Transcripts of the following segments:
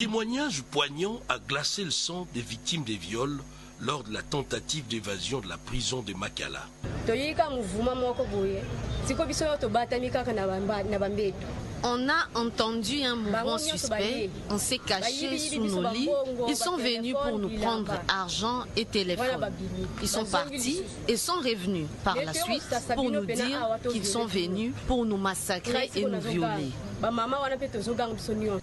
Témoignage poignant a glacé le sang des victimes des viols lors de la tentative d'évasion de la prison de Makala. On a entendu un mouvement suspect, on s'est caché sous nos lits. Ils sont venus pour nous prendre argent et téléphone. Ils sont partis et sont revenus par la suite pour nous dire qu'ils sont venus pour nous massacrer et nous violer.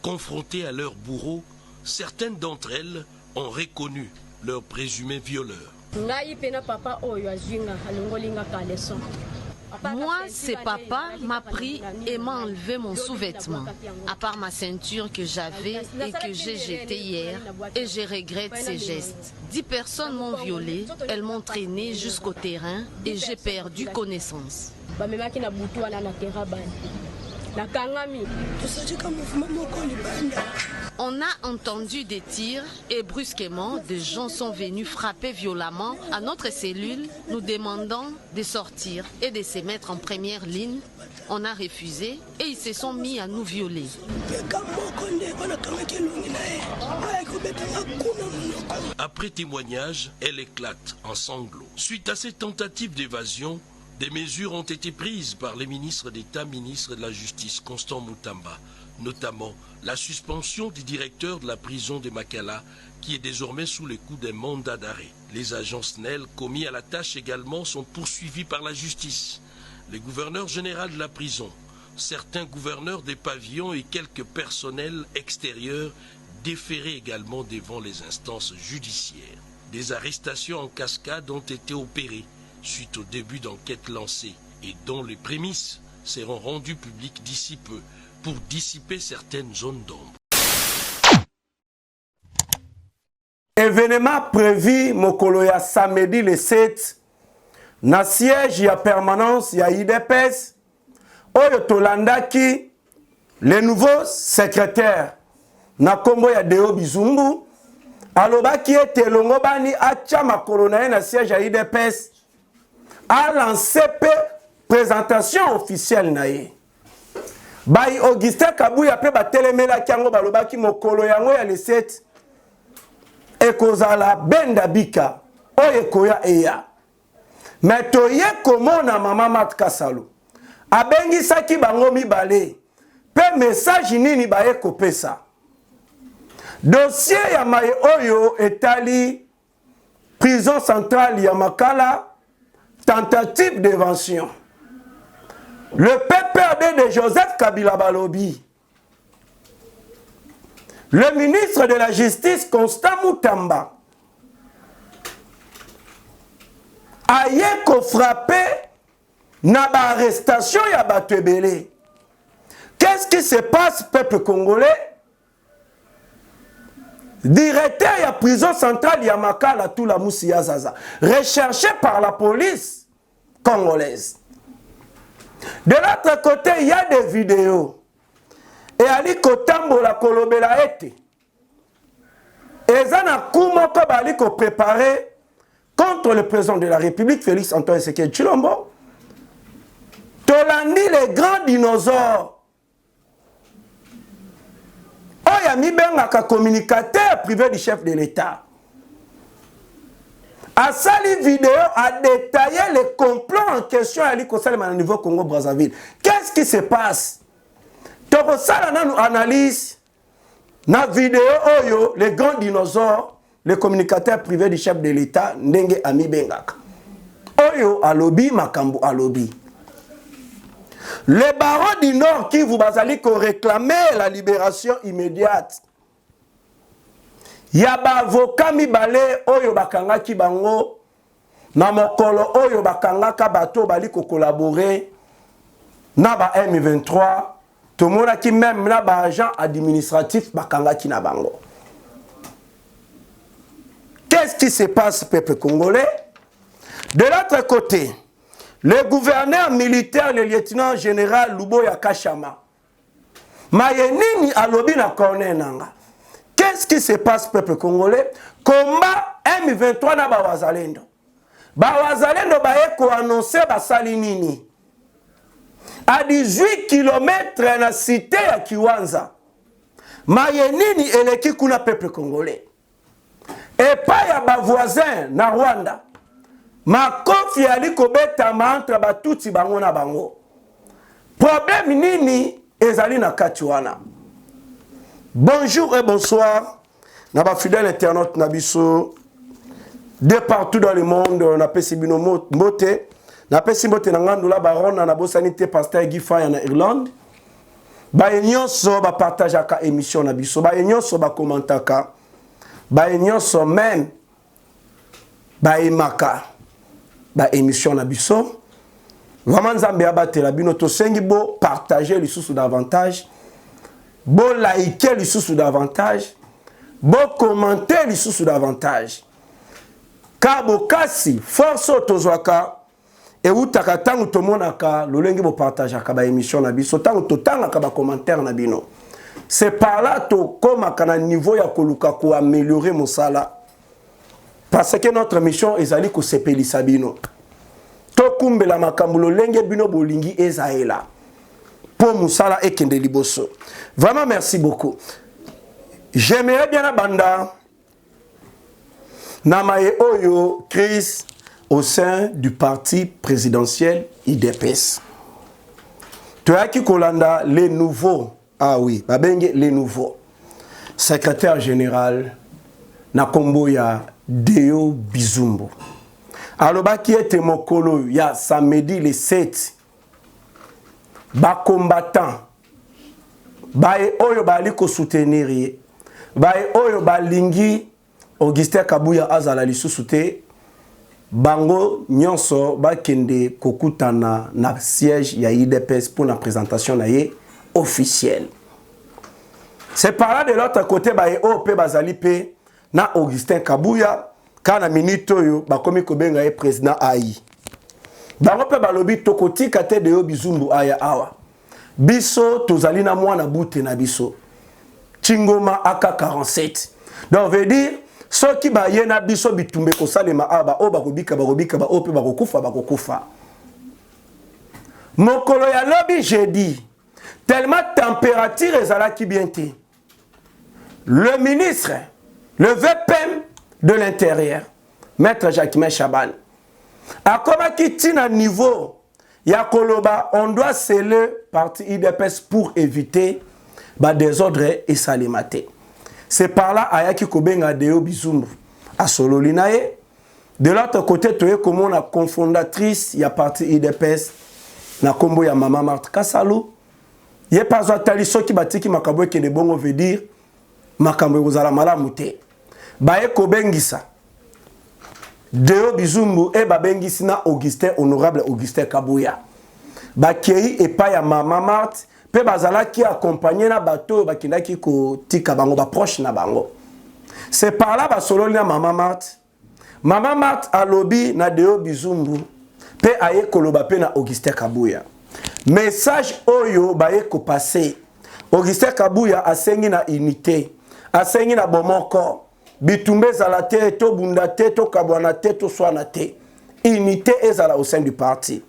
Confrontées à leurs bourreaux, certaines d'entre elles ont reconnu leurs présumés violeurs. Moi, c'est papa m'a pris et m'a enlevé mon sous-vêtement, à part ma ceinture que j'avais et que j'ai jetée hier, et je regrette ces gestes. 10 personnes m'ont violée, elles m'ont traîné jusqu'au terrain et j'ai perdu connaissance. On a entendu des tirs et brusquement, des gens sont venus frapper violemment à notre cellule, nous demandant de sortir et de se mettre en première ligne. On a refusé et ils se sont mis à nous violer. Après témoignage, elle éclate en sanglots. Suite à cette tentative d'évasion, des mesures ont été prises par les ministres d'État, ministre de la Justice, Constant Moutamba, notamment la suspension du directeur de la prison de Makala, qui est désormais sous le coup d'un mandat d'arrêt. Les agents SNEL commis à la tâche également sont poursuivis par la justice. Le gouverneur général de la prison, certains gouverneurs des pavillons et quelques personnels extérieurs déférés également devant les instances judiciaires. Des arrestations en cascade ont été opérées suite au début d'enquête lancée et dont les prémices seront rendues publiques d'ici peu pour dissiper certaines zones d'ombre. Événement prévu mokolo ya samedi le 7 na siège ya permanence ya IDPS oyo tolandaki le nouveau secrétaire na kombo ya Deo Bizumbu alobaki ete longo bani acha makolo na ye na siège ya IDPS a lancé présentation officielle na ye. Bai Augustin Kabuya pe batelemela kiango balobaki mokolo yango ya le 7 ekozala benda bika oye koya eya. Mais toye komona mama Mat Kasalo abengisaki bango mibale pe message nini baye kopesa. Dossier ya maye oyo etali prison centrale ya Makala, tentative d'évasion. Le PPRD de Joseph Kabila Balobi, le ministre de la Justice Constant Moutamba, a yeko frappé na ba arrestation ya batebele. Qu'est-ce qui se passe, peuple congolais? Directeur ya prison centrale ya Makala tout la Moussi Yazaza, recherché par la police congolaise. De l'autre côté, il y a des vidéos. Et Ali Kotambo la kolobela ete. Et Zana Koumoko bali ko préparé contre le président de la République, Félix Antoine Tshisekedi Tshilombo. Tolandi les grands dinosaures. Oya mi bengaka communicateur privé du chef de l'État. A sali vidéo a détaillé les complots en question à l'Ikosal au niveau Congo-Brazzaville. Qu'est-ce qui se passe? Tokosala na nous analyse na vidéo oyo les grands dinosaures, les communicateurs privés du chef de l'État ndenge ami bengaka. Oyo alobi makambo alobi. Les barons du Nord qui vous bazali ko réclamer la libération immédiate. Yaba avocat mibale oyo bakangaki bango na mokolo oyo bakangaka bato bali ko collaborer na ba M23 tomona ki même na ba agent administratif bakangaki na bango. Qu'est-ce qui se passe, peuple congolais? De l'autre côté, le gouverneur militaire, le lieutenant général Luboya Kashama, mayenini alobi na corner nanga. Qu'est-ce qui se passe, peuple congolais? Combat M23 na Bawazalendo. Bawazalendo baeko annoncer basali nini? À 18 km na cité ya Kiwanza. mayenini eleki kuna peuple congolais. Et pas ya ba voisin na Rwanda. Makofi aliko betama entre batuti bango na bango. Problème nini ezali na kati wana. Bonjour et bonsoir. Na ba fidèle internaute na biso de partout dans le monde, na pesi bino mbote. Na pesi mbote na ngandula baron na bosanité pasteur Guy Faya na Irlande. Ba nyonso ba partageaka émission na biso, ba nyonso ba commentaka. Ba nyonso même ba imaka ba émission na biso. Vraiment nzambe abatela bino to sengi bo partager les sous davantage. Bo liker les sous davantage. Bo commenter les sous davantage. Kabo kasi force tozwaka et utaka tangu tomonaka lolenge bo partageaka ba émission na biso tangu totanga ba commentaire na bino. C'est par là to komaka na niveau ya koluka ko améliorer mosala. Parce que notre mission ezali ko sepelisa bino. To kumbela makambo lolenge bino bolingi ezaela. Pour mosala ekende liboso. Vraiment merci beaucoup. J'aimerais bien abanda Namaye Oyo crise au sein du parti présidentiel IDPS. Toyaki Kolanda, les nouveaux, ah oui, babenge les nouveaux, secrétaire général Nakombo ya Deo Bizumbu. Aloba qui était mokolo ya samedi le 7, ba combattant, bae Oyo baliko soutenir, bae Oyo balingi Augustin Kabuya azala lisusu bango nyonso bakende kokutana na siège ya IDPS pour la présentation na ye officielle. C'est par là de l'autre côté bae OP bazali pe na Augustin Kabuya kana minito yo bakomi kobenga ye président AI. Bango pe balobi tokoti kate de Bizumbu aya awa. Biso tozali na mwana bute na biso. Chingoma AK47. Donc veut dire ceux qui ba yena biso bitumbe ko salema aba o bakobika ba ope bakokufa. Mokolo ya lobi jeudi tellement température ezala ki bienté. Le ministre, le VPM de l'intérieur, maître Jacquemin Chaban, a comme tina niveau ya koloba on doit sceller parti IDPS pour éviter ba désordre et salimate. C'est par là ayaki kobenga Deo Bizumbu a Sololinae. De l'autre côté, tu es comme la cofondatrice ya parti IDPS na kombo ya Mama Marthe Kasalo. Ye pas atali soki batiki makabwe ke de bongo veut dire makambo kozala malamu te. Ba e kobengisa Deo Bizumbu e babengisi na Augustin honorable Augustin Kabuya. Ba kei e pa ya Mama Marthe pe bazala qui accompagné na bateau bakindaki ko tika bango ba proche na bango. C'est par là ba solo na Mama Marthe. Mama Marthe a lobby na Deo Bizumbu pe aye koloba pe na Augustin Kabuya. Message oyo ba ye ko passer. Augustin Kabuya asengi na unité, asengi na bomoko. Bitumbe zala te to bunda te to kabwana te to swana te. Unité ezala au sein du parti.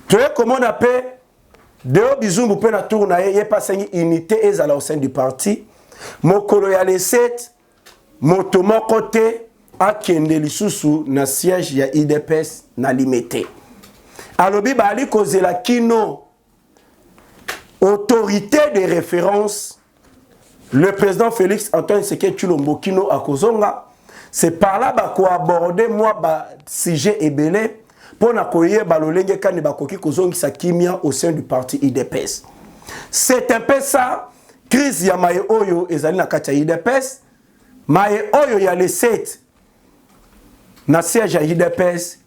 Tu es comment on appelle Deo Bizumbu pe na tour na ye pas sengi unité ezala au sein du parti. Mokolo ya le 7 moto moko te akende lisusu na siège ya IDPS na limité. Alobi bali kozela kino autorité de référence le président Félix Antoine Tshisekedi Tshilombo kino akozonga. C'est par là ba ko aborder moi ba sujet ebele. Pour nakoye balolenge kani bakoki kozongisa kimia au sein du parti IDPS. C'est un peu ça crise ya maye oyo ezali na kati ya IDPS. Maye oyo ya le 7 na siège ya IDPS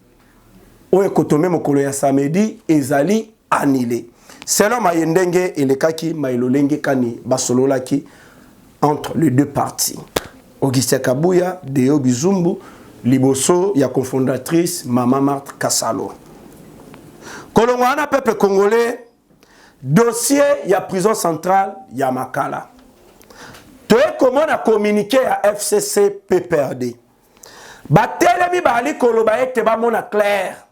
oyo kotome mokolo ya samedi ezali annulé. Selon maye ndenge elekaki maye lolenge kani basololaki entre les deux partis. Augustin Kabuya, Deo Bizumbu, liboso ya cofondatrice Mama Marthe Kasalo. Kolongwana peuple congolais, dossier ya prison centrale ya Makala. Toi comment on a communiqué à FCC PPRD. Batelemi bali koloba ete ba mona clair.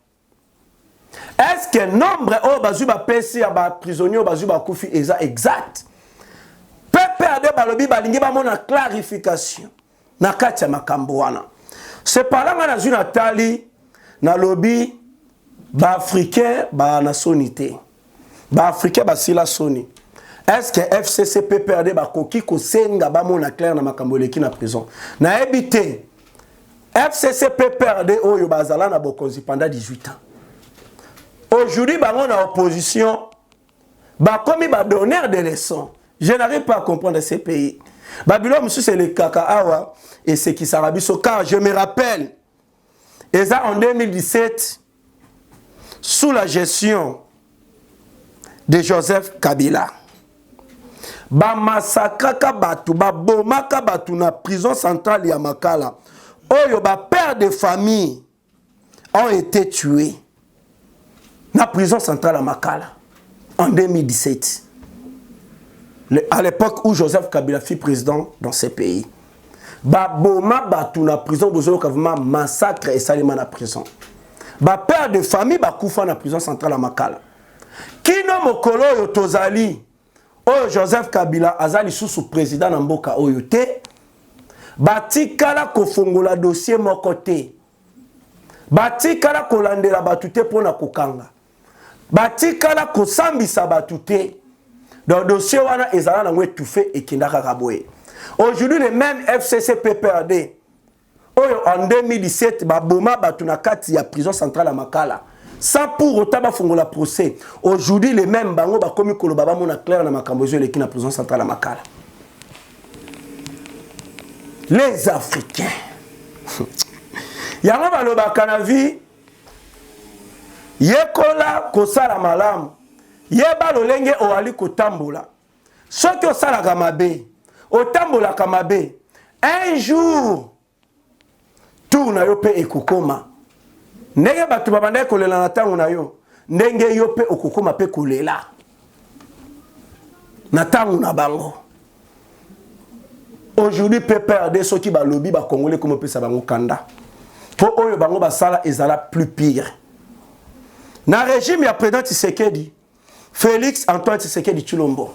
Est-ce que nombre o bazuba pesi ya ba prisonnier bazuba kufi eza exact? PPRD balobi balingi bamona clarification na kati ya makambo wana. Cependant na zuna tali na lobby ba africain ba nationalité. Ba africain ba sila soni. Est-ce que FCC PPRD ba koki ko senga bamona clair na makambo leki na prison. Na ebité FCC PPRD oyo bazala na bokonzi pendant 18 ans. Aujourd'hui bango na opposition ba komi ba donneur de leçons. Je n'arrive pas à comprendre ces pays. Babylone, monsieur, c'est le Kakaawa et c'est qui s'arabiso. Car je me rappelle, et ça en 2017, sous la gestion de Joseph Kabila, ba massacre batu, ba bomaka batu na prison centrale ya Makala. Oyo ba pères de famille ont été tués na prison centrale à Makala en 2017. À l'époque où Joseph Kabila fut président dans ces pays. Ba boma batu na prison bozolo kavuma massacre et salima na prison. Ba père de famille ba kufa na prison centrale à Makala. Kino mokolo yo tozali oyo Joseph Kabila azali sous président na mboka oyo te. Batikala kofongola dossier moko te. Batikala kolandela batu te pona kokanga. Batikala kosambisa batu te. Dans le dossier, ils ont étouffé et qui n'a pas raboué. Aujourd'hui, les mêmes FCC PPRD, en 2017, Boma Batunakati, il y a prison centrale à Makala. Sans pour autant faire la procès. Aujourd'hui, les mêmes Bango, comme Kolobaba, mon clair dans Makambozo, qui na prison centrale à Makala. Les Africains. Il y a un Baloba Kanavi, Yekola Kosala Malam. Yeba lolenge oali kotambola. Soki osala kamabe, otambola kamabe. Un jour, tour na yo pe ekokoma. Ndenge batu babanda kolela na tango na yo, ndenge yo pe okokoma pe kolela. Na tango na bango. Aujourd'hui PPRD soki ba lobby ba congolais comme pe sa bango kanda. Po oyo bango basala ezala plus pire. Na régime ya président Tshisekedi Félix Antoine Tshisekedi Tshilombo.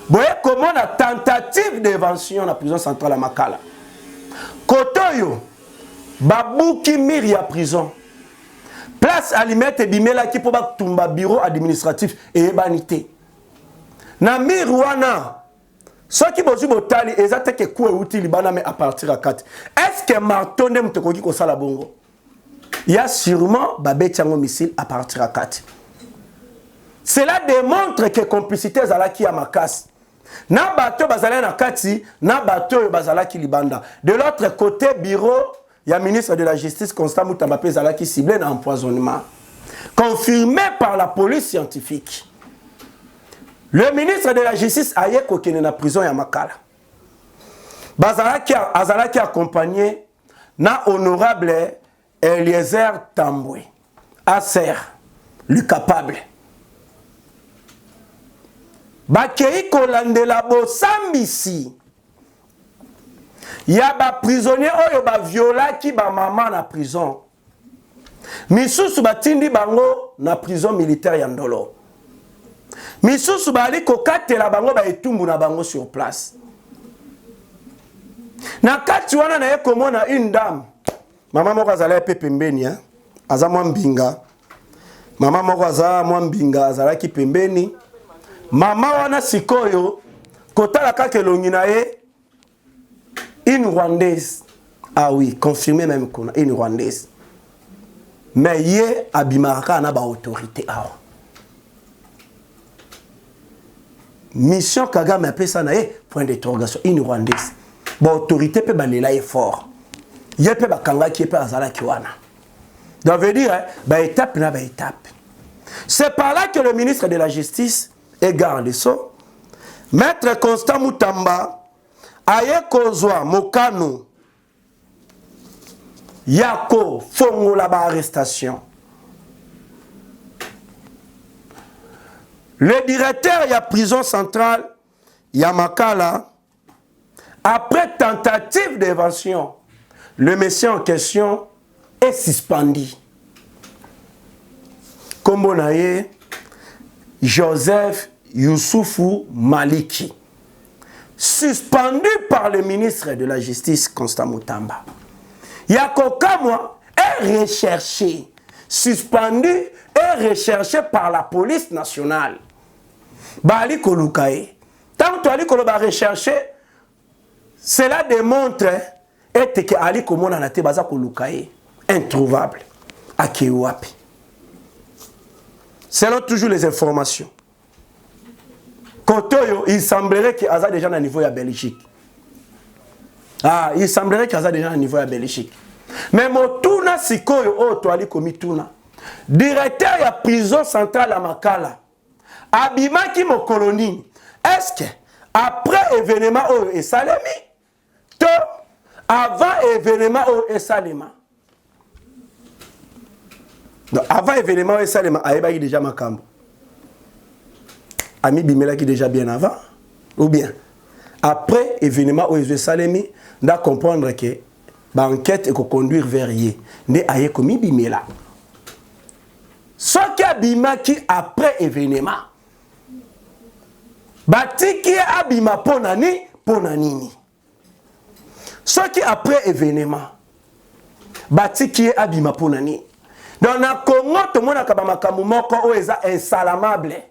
Vous voyez comment la tentative d'invention dans la prison centrale à Makala. Kotoyo, Babouki Miri à prison. Place Alimete Bimela qui peut tomber bureau administratif et ébanité. Na Mirwana, ceux qui bosu botali, ils attaquent que quoi outil libana mais à partir à 4. Est-ce que Marton ne te ko sala bongo? Il y a sûrement Babé Tiango missile à partir à 4. Cela démontre que complicité zalaki ya makas. Na bateau bazala na kati, na bateau bazalaki libanda. De l'autre côté, bureau, il y a ministre de la Justice Constant Moutamba zalaki ciblé dans empoisonnement. Confirmé par la police scientifique. Le ministre de la Justice a yé kokene na prison ya Makala. Bazalaki accompagné na honorable Eliezer Tambwe. Acer, le capable. Bakei kolandela bo sambisi. Ya ba prisonnier oyo ba viola ki ba maman na prison. Misusu batindi bango na prison militaire ya Ndolo. Misusu bali kokatela bango ba etumbu na bango sur place. Na kati wana na yekomona une dame. Maman moko azala pe pembeni hein. Aza mwambinga. Maman moko aza mwambinga azala ki pembeni. Mama wana sikoyo kotala kake longina ye une Rwandaise. Ah oui, confirmé même qu'on a une Rwandaise. Mais ye abimaraka na ba autorité ah. Mission Kagame appelle ça na point d'interrogation une Rwandaise. Ba autorité pe balela est fort. Ye pe bakanga ki pe azala ki wana. Donc veut dire ba étape na ba étape. C'est par là que le ministre de la Justice et garde so, Maître Constant Moutamba, aye kozwa mokano, yako fongo la ba arrestation. Le directeur de la prison centrale, Yamakala, après tentative d'évasion, le monsieur en question est suspendu. Comme on a Joseph Youssoufou Maliki. suspendu par le ministre de la Justice, Constant Moutamba. Yako Kamwa est recherché, suspendu et recherché par la police nationale. Bali Kolukae. Tant que Ali Kolo va rechercher, cela démontre que Ali Komona na te baza Kolukae, introuvable, à Kiwapi. Selon toujours les informations. Kotoyo, il semblerait qu'il y a déjà un niveau à Belgique. Ah, il semblerait qu'il y a déjà un niveau à Belgique. Mais Motuna Sikoyo, oh, Toali Komituna, directeur de la prison centrale à Makala, Abimaki mo colonie, est-ce que après événement au Salemi, to avant événement au Salema? Donc avant événement au Salema, Aïba déjà Makambo. Ami Bimela qui déjà bien avant, ou bien après événement au Salemi, on doit comprendre que l'enquête est conduire vers yé. Ne aye komi Bimela. Ce qui a bima qui après événement, bati qui a bima ponani ponanini. Ce qui après événement, bati qui a bima ponani. Dans le Congo, tout le monde a kabama kamumoko o eza insalamable.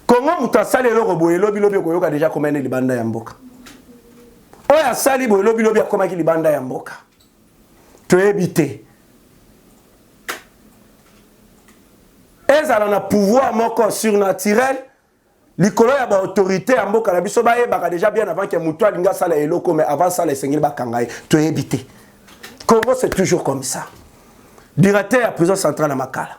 Congo mutasali lo robo lobi lobi ko yoka déjà komene libanda ya mboka. Oya sali bo lobi lobi akoma ki libanda ya mboka. To éviter. Ezala na pouvoir moko surnaturel likolo ya ba autorité ya mboka na biso ba yebaka déjà bien avant que mutu alinga sala eloko mais avant ça les sengeli ba kangaye to éviter. Congo c'est toujours comme ça. Directeur à prison centrale à Makala.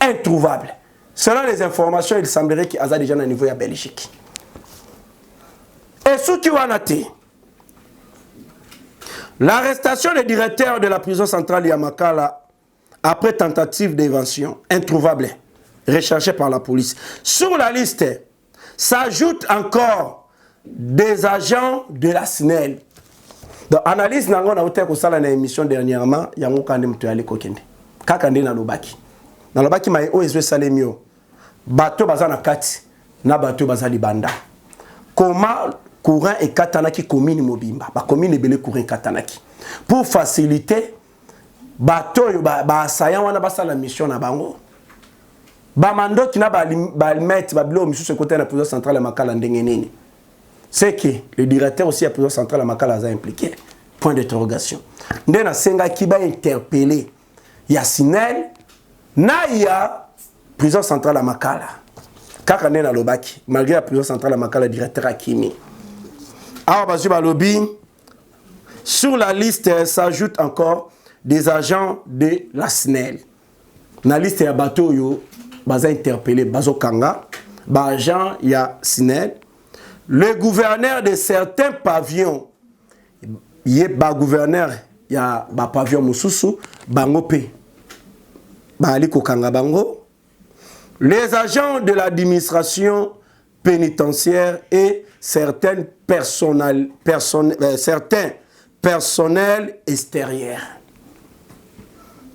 Introuvable. Selon les informations, il semblerait qu'il y a déjà un niveau à Belgique. Et ce qui va noter, l'arrestation du directeur de la prison centrale à Makala après tentative d'évasion, introuvable, recherchée par la police. Sur la liste, s'ajoutent encore des agents de la SNEL. Donc, analyse n'a pas été que ça dans l'émission dernièrement, il y a un cas de mutualité kokende. Kakande na lobaki. Na lobaki ma OSV salemio. Bateau bazana kati na bateau bazali banda. Comment courant et katanaki commune mobimba. Ba commune belé courant katanaki. Pour faciliter bateau ba assaillant wana basala mission na bango. Ba mando ki na ba mettre ba bilo misu ce côté la prison centrale à Makala ndenge nini. C'est que le directeur aussi à la prison centrale à Makala a impliqué. Point d'interrogation. Ndena senga qui va interpeller Yasinel na ya prison centrale à Makala. Kaka ndena lobaki malgré la prison centrale à Makala directeur Akimi. Alors bazuba lobby sur la liste s'ajoutent encore des agents de la SNEL. Na liste ya bateau yo baza interpellé bazo kanga ba agent ya SNEL. Le gouverneur de certains pavillons, il y a un gouverneur, il y a un pavillon Moussousou, Bangope, Baliko Kangabango, les agents de l'administration pénitentiaire et certains personnels extérieurs.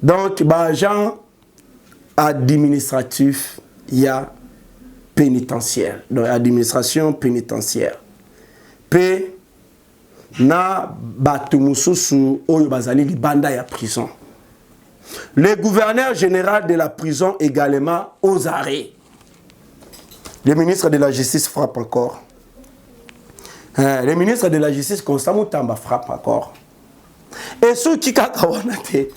Donc, agent administratif, il y a pénitentiaire, donc administration pénitentiaire. P na batumususu oyo bazali libanda ya prison. Le gouverneur général de la prison également aux arrêts. Le ministre de la Justice frappe encore. Le ministre de la Justice Constant Moutamba frappe encore. Et sous qui kakawanate.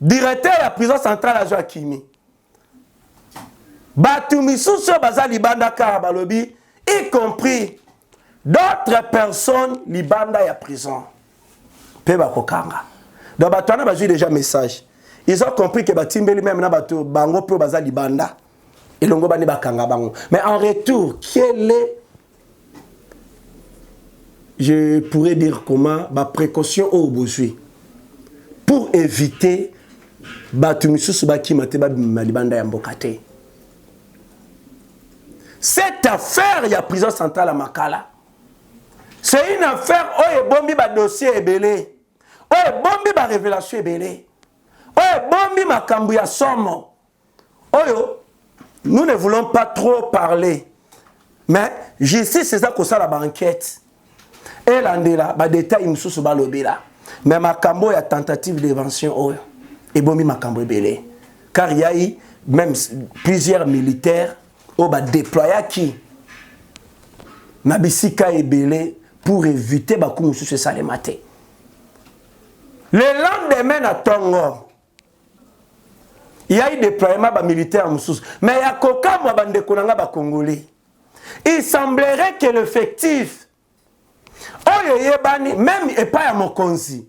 Directeur de la prison centrale à Joakimi. Batumisuso baza libanda karabalobi, y compris d'autres personnes libanda ya prison. Peba kokanga. Donc batwana bazu déjà message. Ils ont compris que batimbeli même na batu bango pe baza libanda. Et longo bani bakanga bango. Mais en retour, quel est, je pourrais dire comment, ba précaution au besoin pour éviter Batumisusu baki mateba malibanda ya mbokate. Cette affaire ya prison centrale à Makala, c'est une affaire où bombi ba dossier ebele, où bombi ba révélation ebele, où bombi makambu ya somo, où nous ne voulons pas trop parler. Mais justice, c'est ça que ça la banquette. Et l'andela, bah détail nous sous bas lobela. Mais ma cambo y a tentative d'évasion oh. Et bon mi ma cambo belé. Car il y a eu même plusieurs militaires au bas déployés qui na bisika et belé pour éviter bah comme sous ça les mater. Le lendemain à Tongo, il y a eu déploiement bah militaire moussous. Mais il y a coca moi bande konanga bah congolais. Il semblerait que l'effectif, même et pas à mon consi,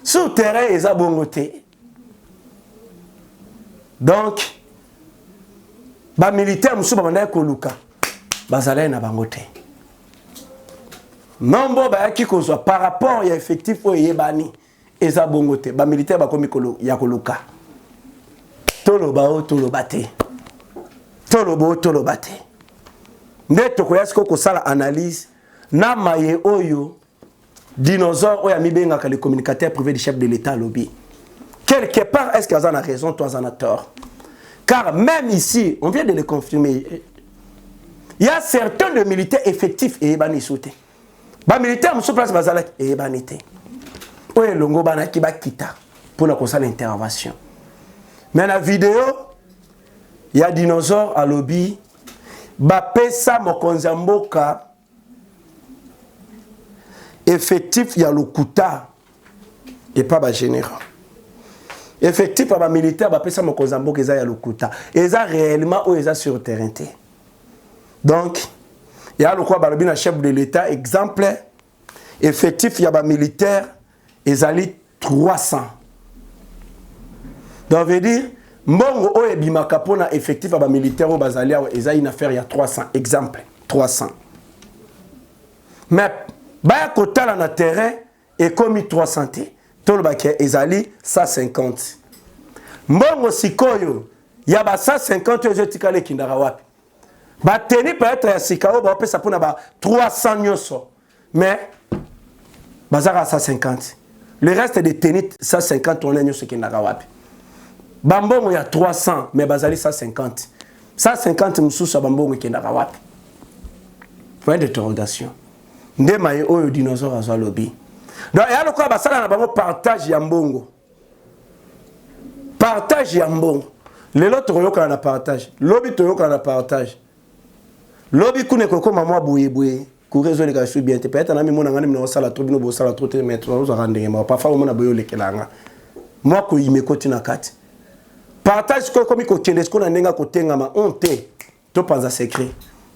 sur le terrain, ils ont bongoté. Donc, les militaires, ils ont koluka, bazalé na bangote. Non, bon, par rapport à l'effectif, ils ont bongoté. Les militaires, ils ont koluka. Tolobao, tolobate. Tolobo, tolobate. Neto koyasko ko sala analyse na maye oyo dinosaure oya mibenga ka le communicateur privé du chef de l'État lobby. Quelque part est-ce qu'ils ont raison, toi en as tort. Car même ici, on vient de le confirmer. Il y a certains de militaires effectifs et bani sauté. Ba militaire monsieur place bazalak et banité. Oye longo bana ki ba kita pour la console intervention. Mais la vidéo il y a dinosaure à lobby. Bapesa mokonzamboka effectif ya lokuta et pas ba général. Effectif ba militaire bapesa mokonzamboka eza ya lokuta. Eza réellement ou eza sur terrain. Donc il y a le quoi balobi na chef de l'État exemple effectif ya ba militaire ezali 300. Donc veut dire mbongo oye bimaka pona effectif aba militaire au bazalia eza une affaire ya 300 exemple 300 mais ba kotala na terrain et comme 300 to le baké ezali 150 mbongo sikoyo ya ba 150 ezo tikale kindara wapi ba teni peut être ya sikao ba pesa pona ba 300 nyoso mais bazara 150 le reste des tenis 150 on est nyoso kindara wapi. Bambongo il y a 300, mais bazali 150. 150 moussous à bambongo qui est dans point d'interrogation. Ndemaye oyo dinosaure à lobby. Donc il y a le quoi basala na bango partage yambongo. Partage yambongo. Les autres yoka na partage. Lobby to yoka na partage. Lobby kune koko maman bouye bouye. Courezo les gars suis bien. Peut-être na mi mona ngani mna sala trop bino bo sala trop mais trop za rendre ma parfois mona boyo lekelanga. Moi ko yime koti na kati. Partage comme il continue ce qu'on a n'enga côté ngama honte to panza secret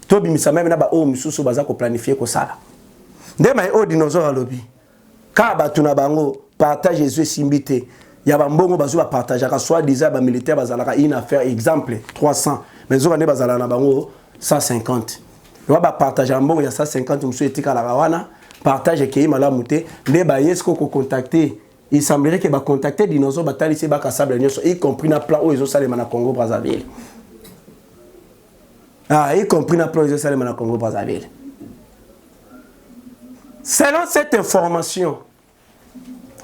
to bimisa même na ba o misusu baza ko planifier ko sala ndema e o dinosaure à lobby ka batu na bango partage Jésus simbité ya ba mbongo bazu ba partage ka soit disant ba militaire bazalaka une affaire exemple 300 mais zo ne bazala na bango 150 yo ba partage mbongo ya 150 musu etika la wana partage ke imala muté nde ba yesko ko contacter. Il semblerait que va contacter dinosaures batali c'est ba kasable y compris na plan où ils ont salé na Congo Brazzaville. Ah, y compris na plan où ils ont salé na Congo Brazzaville. Selon cette information,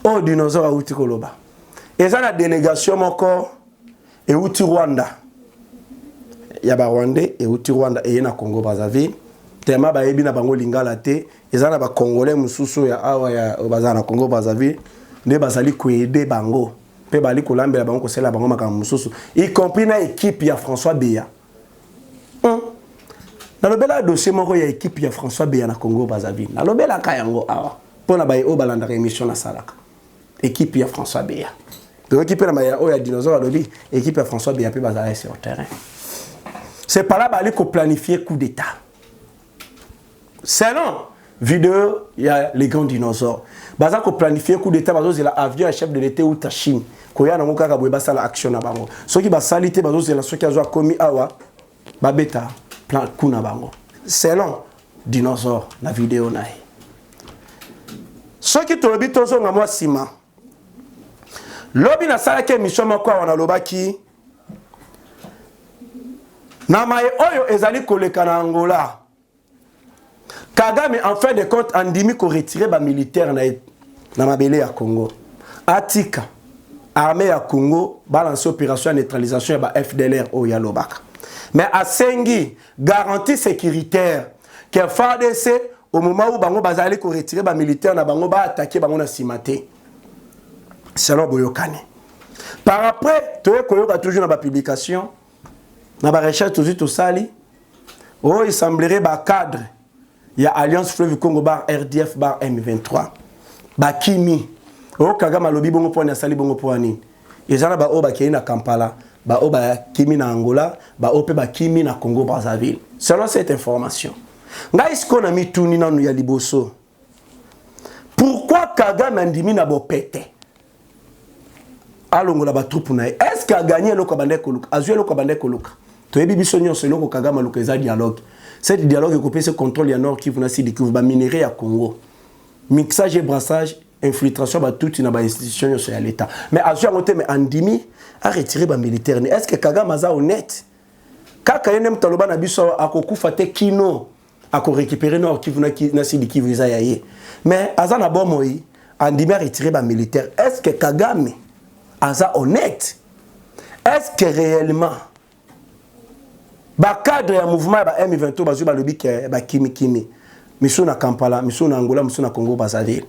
au dinosaure à Outi Koloba. Et ça la délégation encore et Outi Rwanda. Il y a ba Rwandais et Outi Rwanda et na Congo Brazzaville. Tema ba yebi na bango lingala te, et ça na ba Congolais mususu ya awa ya bazana Congo Brazzaville. Ne bazali aider bango pe bali kolambela bango ko sela bango makambo mususu y compris na équipe ya François Beya na lobela dossier moko ya équipe ya François Beya na Congo Brazzaville na lobela kayango awa pona ba o balanda émission na salaka équipe ya François Beya donc équipe na ya o ya dinosaure lobby équipe ya François Beya pe bazala sur terrain c'est pas là bali ko planifier coup d'état selon vidéo il y a les grands dinosaures baza ko planifier coup d'état bazo zela avion chef de l'État ou Chine ko ya na ngoka ka boye basala action na bango soki basalite bazo zela soki azwa komi awa babeta plan kuna bango selon dinosaure la vidéo nae soki to lobi tozo nga mwa sima lobi na sala ke mission moko wana lobaki na maye oyo ezali koleka na Angola Kagame en fin de compte andimi ko retirer ba militaire na mabele ya Congo. Atika armée ya Congo balance opération de neutralisation ya ba FDLR au Yalobaka. Mais à Sengi, garantie sécuritaire, que FARDC, au moment où Bango Bazali ko retirer ba militaire na Bango ba attaquer Bango na Simaté. C'est là boyokane. Par après, tu es toujours dans la publication, dans la recherche tout sali. Oh, il semblerait ba cadre. Il y a Alliance Fleuve Congo bar RDF bar M23. Ba Kimi. Oh, Kagame lobi bongo po na sali bongo po ani. Ezana ba o ba Kenya na Kampala, ba o ba Kimi na Angola, ba o pe ba Kimi na Congo Brazzaville. Selon cette information. Nga isko na mituni na ya liboso. Pourquoi Kagame andimi na bo pété? Alongo la ba troupe na. Est-ce qu'il a gagné le kabande koluka? Azue le kabande koluka. To yebi biso nyonso loko Kagame luka za dialogue. Cet dialogue est ce contrôle ya nord qui vient si de ba minerai à Congo. Mixage et brassage, infiltration ba toute na ba institution sur l'état. Mais azue ngote mais andimi a retiré ba militaire. Est-ce que Kagame aza honnête? Kaka yenem taloba na biso akokufa te kino. À récupérer nord qui vous a yaye. Mais Azana Bomoi, Andimi a retiré les militaires. Est-ce que Kagame Aza honnête? Est-ce que réellement ba cadre ya mouvement ba M23 bazu ba lobi ke ba kimi miso na Kampala, miso na Angola, miso na Congo Brazzaville.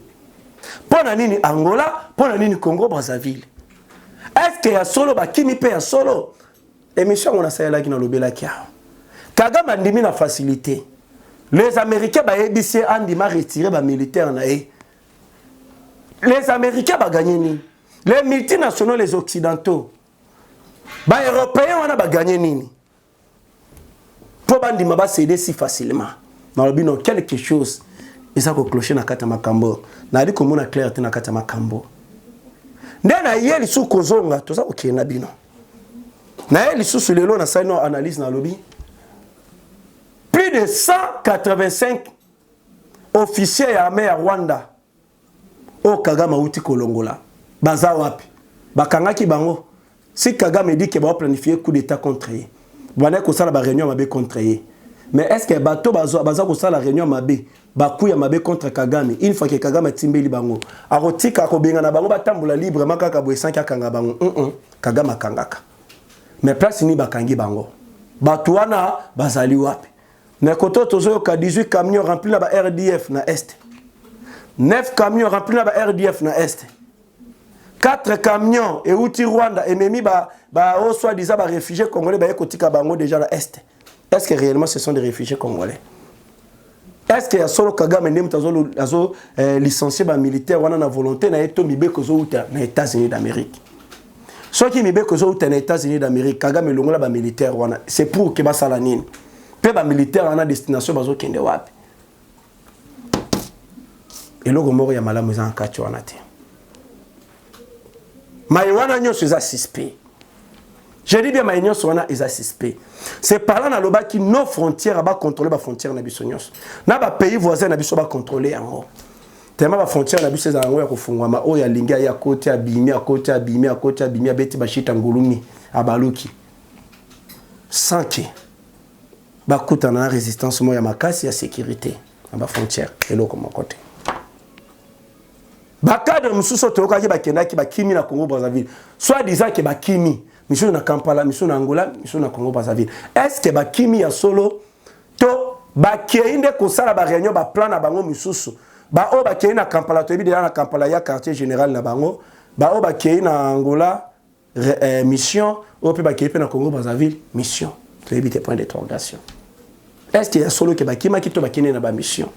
Pona nini Angola, pona nini Congo Brazzaville? Est-ce que ya solo ba kimi pe ya solo? Émission on a ça là qui na lobela kia. Kagame Andimi na facilité. Les Américains ba ebisi andima retirer ba militaire na e. Les Américains ba gagner ni. Les multinationaux les occidentaux. Ba européens wana ba gagner nini. Pour bandima ba céder si facilement. Dans le but non quelque chose ça ko clocher na kata makambo. Na di ko mona clarté na kata makambo. Ndena yeli su kozonga to ça OK na bino. Na yeli su lelo na saino analyse na lobby. Plus de 185 officiers armés à Rwanda au Kagame outi kolongola baza wapi bakangaki bango si Kagame dit que va planifier coup d'état contre eux bana ko sala ba réunion mabe contre eux mais est-ce que bato baza ko sala réunion mabe bakuya mabe contre Kagame une fois que Kagame timbeli bango akotika ko benga na bango batambola libre makaka boye 5 akanga bango Kagame akangaka mais place ni bakangi bango bato wana bazali wapi. Mais quand on a 18 camions remplis là RDF na Est. 9 camions remplis là RDF na Est. 4 camions et outi Rwanda et memi au soi-disant réfugiés congolais ba ekotika bango déjà na Est. Est-ce que réellement ce sont des réfugiés congolais? Est-ce que ya solo Kagame ndem tazo licencié ba militaire wana na volonté na eto mibe kozo uta na États-Unis d'Amérique. Ceux qui mibe kozo uta na États-Unis d'Amérique Kagame longola ba militaire wana c'est pour que ba salanine. Peu militaire en a destination bazo kende wapi. Et logo moko ya malamu za nkati wana te. Maïwana nyonso za suspect. Je dis bien maïwana nyonso wana eza suspect. C'est par là na loba ki nos frontières ba contrôler ba frontières na biso nyonso. Na ba pays voisins na biso ba contrôler yango. Tellement ba frontières na biso za yango ya kofungwama o ya linga ya côté abimi à côté abimi à côté abimi beti ba shita ngulumi abaluki. Sans que bakuta na résistance moya makasi ya sécurité na ba frontière eloko mon côté bakadre mususu toka ki bakenda ki bakimi na Congo Brazzaville soit disant que bakimi miso na Kampala miso na Angola miso na Congo Brazzaville est-ce que bakimi ya solo to bakeinde ko sala ba réunion ba plan na bango mususu ba o bakei na Kampala to ebi na Kampala ya quartier général na bango ba o bakei na Angola mission o pe bakei pe na Congo Brazzaville mission to ebi te point d'interrogation. Est-ce qu'il y a solo que bakima ki to bakine na ba mission?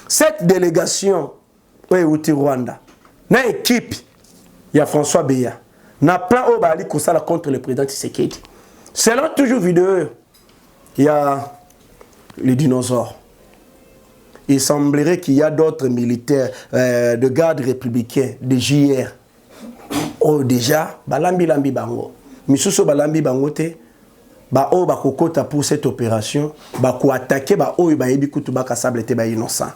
Cette délégation au Rwanda na équipe il y a François Beya na plan au bali kosala contre le président Tshisekedi. Selon toujours vidéo il y a les dinosaures. Il semblerait qu'il y a d'autres militaires de garde républicains de JR. Oh déjà balambi lambi bango. Misuso balambi bango te. Ba o ba kokota pour cette opération ba ko attaquer ba o ba yebi kutu ba kasable te ba innocent.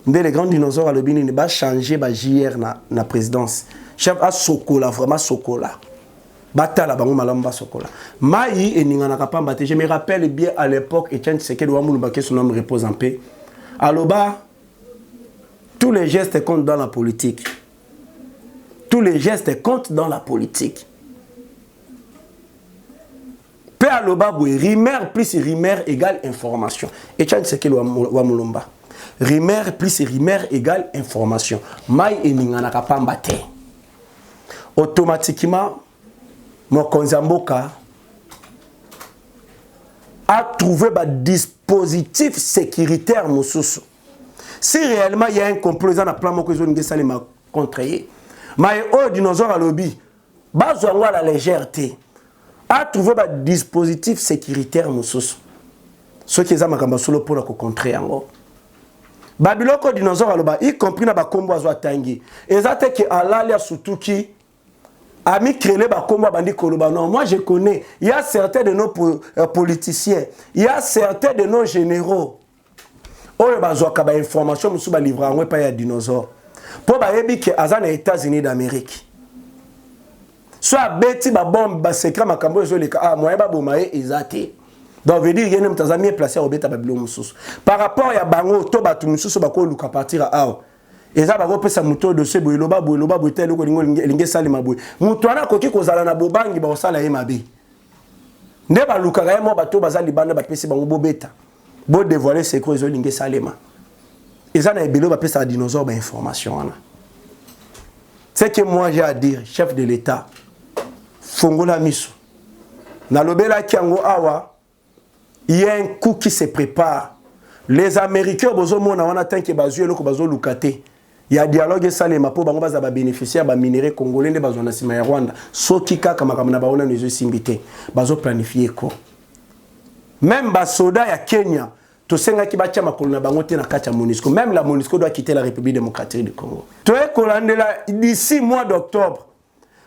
Les grands dinosaures à l'obini ne ba changer ba JR na présidence. Chef a sokola vraiment sokola. Batala bango malamba sokola. Mai et ningana kapamba te. Je me rappelle bien à l'époque Etienne Tshisekedi wa Mulumba son homme repose en paix. Aloba tous les gestes comptent dans la politique. Tous les gestes comptent dans la politique. Pe aloba boy rumeur plus rumeur égale information. Et tu sais que wa mulumba. Rumeur plus rumeur égale information. Mai eningana kapamba te. Automatiquement Mokonzi Mboka a trouvé un dispositif sécuritaire mosusu. Si réellement il y a un complot dans le plan moko zo ngé salima contrayer. Mais au dinosaure à lobby, bazwa la légèreté. A trouvé un dispositif sécuritaire mosusu. Ce qui est makamba solo pour la contrer yango. Babiloko dinosaure à lobby, y compris na ba kombo azwa tangi. Ezate ke alalia sutuki Ami Krele Bakomba Bandi Koloba. Non, moi je connais. Il y a certains de nos politiciens, il y a certains de nos généraux. Oyo bazwaka ba information musu ba livra ngwe pa ya dinosaure. Po ba yebi ke azana États-Unis d'Amérique. Soit beti ba bombe ba secret makambo ezo leka ah moyen ba bomaye ezate. Donc veut dire yene mtazami placé au beta babilo mususu. Par rapport ya bango to batu mususu ba ko luka partir à et ça va repasser moto de ce boiloba botel ko linge salima boy moto ana koki kozala na bobangi ba osala ye mabe nde ba luka ga mo bato bazali banda ba pesi bango bobeta bo dévoiler secret zo linge salima et ça na ebelo ba pesa dinosaure ba information ana. C'est que moi j'ai à dire chef de l'État fongola miso na lobela kiango awa il y a un coup qui se prépare. Les Américains bozo mona wana tanke bazué loko bazo lukate. Il y a dialogue salema po bango baza ba bénéficiaire ba minéraux congolais nde bazo na sima ya Rwanda. Soki kaka makamna baona nezo simbité. Bazo planifier ko. Même ba soda ya Kenya to senga ki bacha makolo na bango te na kacha MONUSCO. Même la MONUSCO doit quitter la République démocratique du Congo. To e kolandela d'ici mois d'octobre.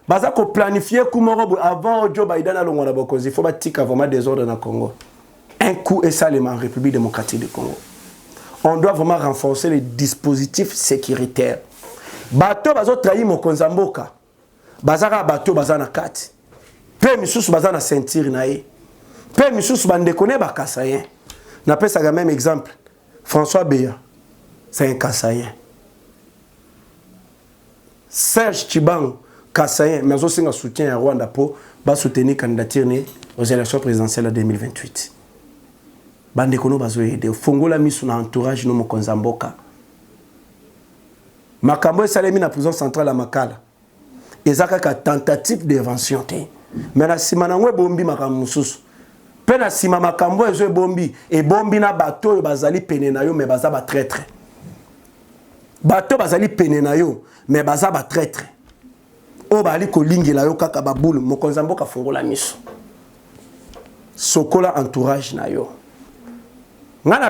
Baza ko planifier kumoro avant Joe Biden alongo na bokozi. Il faut batika vraiment désordre na Congo. Un coup et salema en République démocratique du Congo. On doit vraiment renforcer les dispositifs sécuritaires. Bato bazo trahi Mokonzi Mboka. Bazara bato bazana kati. Pe misusu bazana ceinture na ye. Pe misusu bandekone ba kasayen. Na pesa ga même exemple. François Beya. C'est un kasayen. Serge Tshibang kasayen mais aussi un soutien à Rwanda pour ba soutenir candidature aux élections présidentielles de 2028. Bande kono bazo yede fongola misu na entourage no Mokonzi Mboka makambo esalemi na prison centrale à Makala ezaka ka tentative d'invention te mais na sima na ngwe bombi makambo mususu pe na sima makambo ezo bombi e bombi na bato bazali pene na yo mais baza ba traître bato bazali pene na yo mais baza ba traître o bali ko lingela yo kaka babulu Mokonzi Mboka fongola misu sokola entourage na yo. Le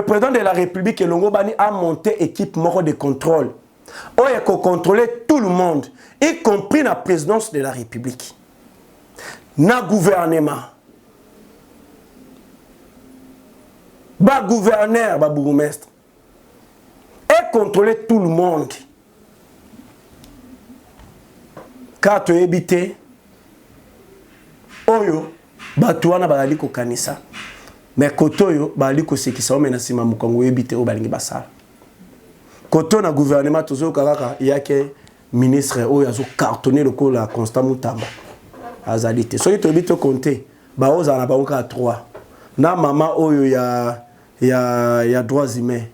président de la République Elongo Bani a monté équipe moro de contrôle. Il a contrôler tout le monde, y compris la présidence de la République. Na gouvernement. Ba gouverneur, ba bourgmestre. Et contrôler tout le monde. Car tu es habité. Oyo. Batuana bazali ko kanisa mais kotoyo bazali ko sekisa o mena sima mukongo yebite o balingi basala koto na gouvernement tozo kaka yake ministre o yazo cartonner le ko la Constant Mutamba azalite so to bito compter ba oza na ba ka 3 na mama oyo ya droits humains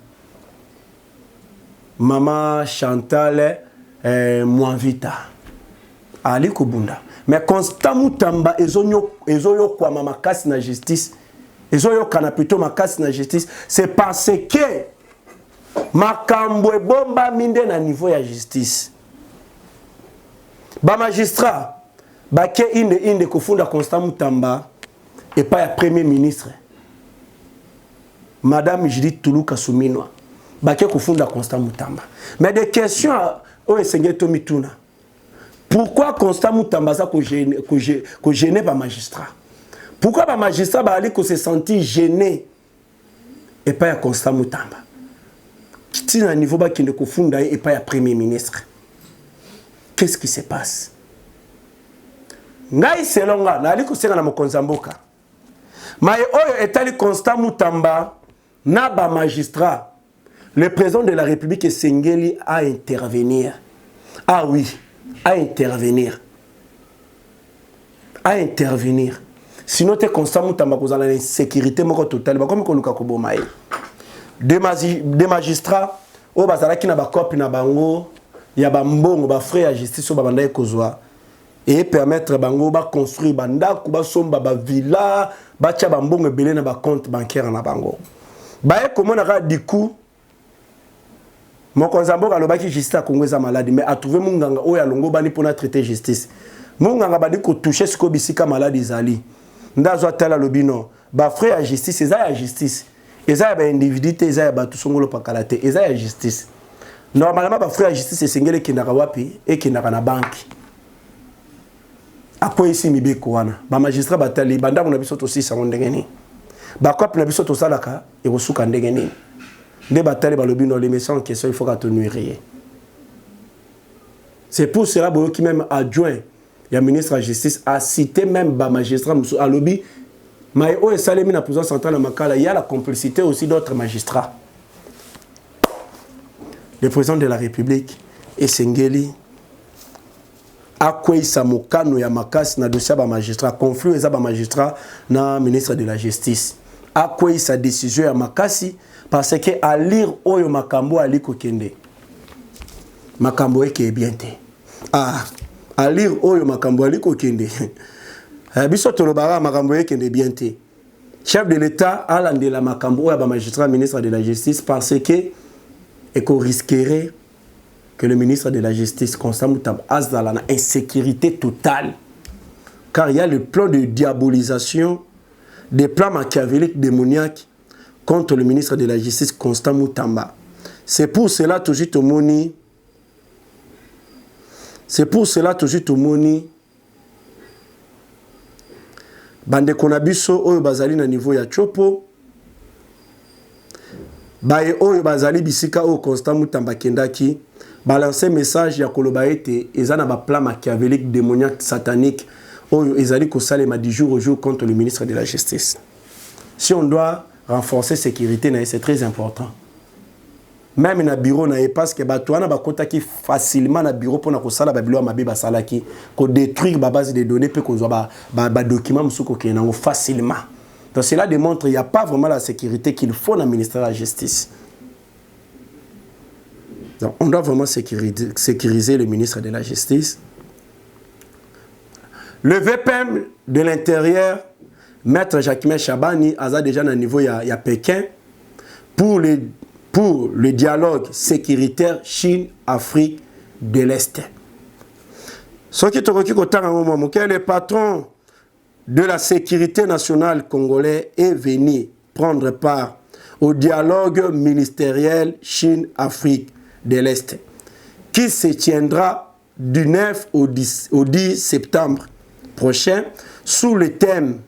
mama Chantal Mwanvita ali ko bunda. Mais Constant Mutamba ezoyo kwa makasi na justice ezoyo kana plutôt makasi na justice c'est parce que makambo bomba minde na niveau ya justice ba magistrat ba ke inde kufunda Constant Mutamba et pas ya premier ministre madame Judith Tuluka Suminwa ba ke kufunda Constant Mutamba mais des questions o esengeto mituna. Pourquoi Constant Mutamba ça ko gêné par magistrat? Pourquoi par magistrat ba ali ko se sentir gêné et pas à Constant Mutamba? Qui na niveau ba kinde ko funda et pas à premier ministre. Qu'est-ce qui se passe? Ngai selonga na ali ko senga na Mokonzi Mboka. Mais oyo etali Constant Mutamba na ba magistrat. Le président de la République Sengeli a intervenir. Ah oui. À intervenir. à intervenir. Sinon, tu es constamment dans l'insécurité totale. Des magistrats, au bazala qui n'a pas copie na bango, il y a bambongo, ba frère à justice au babanda kozwa et permettre bango ba construire banda kuba somba ba villa, ba tia bambongo belé na ba compte bancaire na bango. Ba comment na du coup mon konzambo kaloba ki justice a Congo za malade mais a trouvé munganga o ya longo bani pour na traiter justice. Munganga badi ko toucher ce ko bisika malade izali. Ndazo tala lobino ba frère à justice eza ya justice. Eza ba individualité eza ba tusongolo pakalate eza ya justice. Normalement ba frère à justice esengele kinaka wapi et kinaka na banque. Apo ici mibeko wana ba magistrat batali banda na biso to 6 ndengeni. Ba cop na biso to salaka e kosuka ndengeni. Nde batali ba lobino les méchants en question il faut qu'à tenir. C'est pour cela qui même adjoint le ministre de la Justice a cité même ba magistrat musu a lobby mais au salemi na prison centrale Makala il y a la complicité aussi d'autres magistrats. Le président de la République Esengeli a quoi sa mokano ya makasi na dossier ba magistrat conflit za ba magistrat na ministre de la Justice a quoi sa décision ya makasi parce que à lire oyo makambo ali kokende makambo eke bien te à lire oyo makambo ali kokende biso tolobara makambo ekende bien te chef de l'état a landé la makambo oyo ba magistrat ministre de la Justice parce que eko risquerait que le ministre de la Justice Constant Mutamba a la insécurité totale car il y a le plan de diabolisation des plans machiavéliques démoniaques contre le ministre de la Justice Constant Mutamba. C'est pour cela toujours tout moni. C'est pour cela toujours tout moni. Bande konabiso oyo bazali na niveau ya chopo. Baye oyo bazali bisika oyo Constant Mutamba kendaki. Balancer message ya koloba ete ezana ba plan machiavélique démoniaque satanique oyo ezali ko salema du jour au jour contre le ministre de la Justice. Si on doit renforcer la sécurité, c'est très important. Même dans le bureau, parce que Batouana bakota qui facilement dans le bureau pour na kosala babilo mabe basalaki ko détruire ba base de données pour qu'on soit ba documents musuko ki na facilement. Donc cela démontre qu'il n'y a pas vraiment la sécurité qu'il faut dans le ministère de la Justice. Donc on doit vraiment sécuriser le ministre de la Justice. Le VPM de l'Intérieur, Maître Jacquemin Chabani a déjà un niveau à Pékin pour le dialogue sécuritaire Chine-Afrique de l'Est. Ce qui est le patron de la sécurité nationale congolais est venu prendre part au dialogue ministériel Chine-Afrique de l'Est qui se tiendra du 9 au 10 septembre prochain sous le thème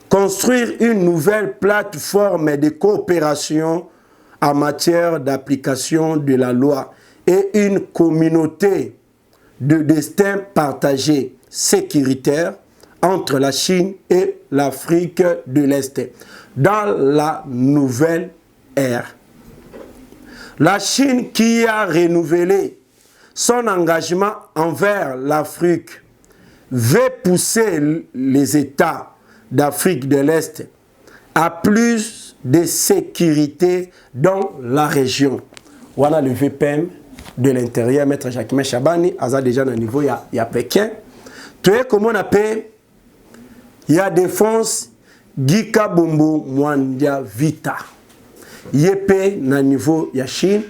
construire une nouvelle plateforme de coopération en matière d'application de la loi et une communauté de destin partagé sécuritaire entre la Chine et l'Afrique de l'Est dans la nouvelle ère. La Chine qui a renouvelé son engagement envers l'Afrique veut pousser les États d'Afrique de l'Est à plus de sécurité dans la région. Voilà le VPM de l'Intérieur, Maître Jacquemin Chabani, a déjà un niveau, il y a Pékin. Tu sais comment on appelle? Il y a défense Gika Bombo Mwandia Vita. Yépé na niveau ya Chine.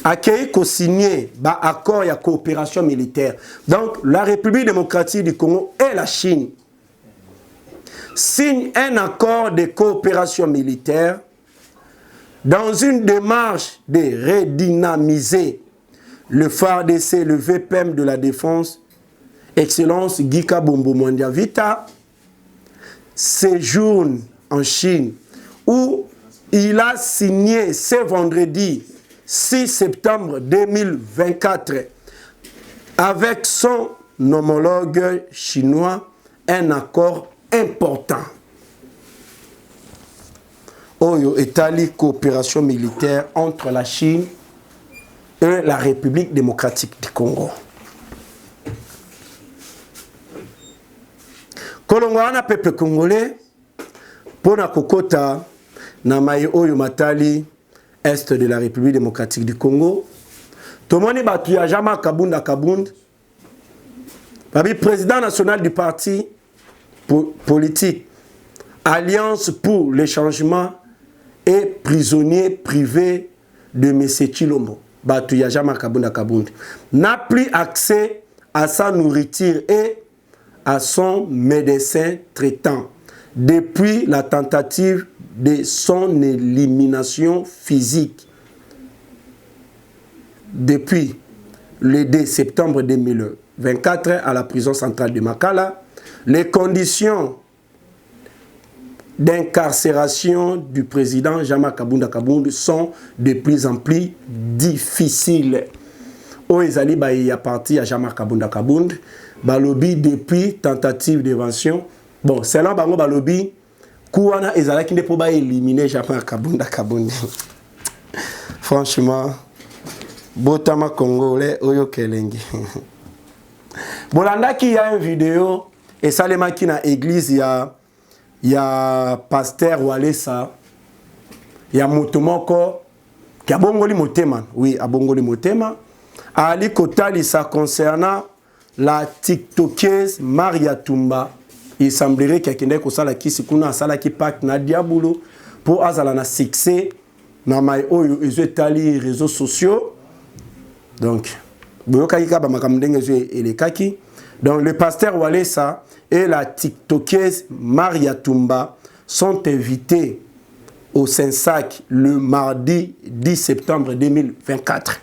Accueilli ko signé ba accord ya coopération militaire. Donc la République démocratique du Congo et la Chine signent un accord de coopération militaire dans une démarche de redynamiser le FARDC, le VPM de la défense, Excellence Gika Bombo Mwandia Vita, séjourne en Chine où il a signé ce vendredi 6 septembre 2024 avec son homologue chinois un accord important. Oyo Etali coopération militaire entre la Chine et la République démocratique du Congo. wana peuple congolais pona kokota na mai oyo matali est de la République démocratique du Congo. Tomoni batu ya Jama Kabunda Kabund. Babi président national du parti politique Alliance pour le changement et prisonnier privé de M. Chilombo. Batu ya Jama Kabunda Kabund n'a plus accès à sa nourriture et à son médecin traitant depuis la tentative de son élimination physique depuis le 2 septembre 2024 à la prison centrale de Makala. Les conditions d'incarcération du président Jama Kabunda Kabund sont de plus en plus difficiles. Oezali Baye a parti à Jama Kabunda Kabund, Balobi depuis tentative d'évasion. Bon, c'est là bango Balobi, Kouana Ezala qui ne peut pas éliminer Jama Kabunda Kabund. Franchement, Botama Congolais, Oyo Kelengi. Bolanda qui y a une vidéo, et Salema qui na église, il y a pasteur Walesa, il y a Motomoko, qui a Bongoli Motema, oui, a Bongoli Motema. Ali Kotali, ça concernant la TikTokeuse Maria Tumba. Il semblerait qu'il y a quelqu'un qui a pak na diabolo pour azala na succès na mai oyo ezetali réseaux sociaux. Donc, donc le pasteur Walesa et la TikTokeuse Maria Tumba sont invités au Saint-Sac le mardi 10 septembre 2024.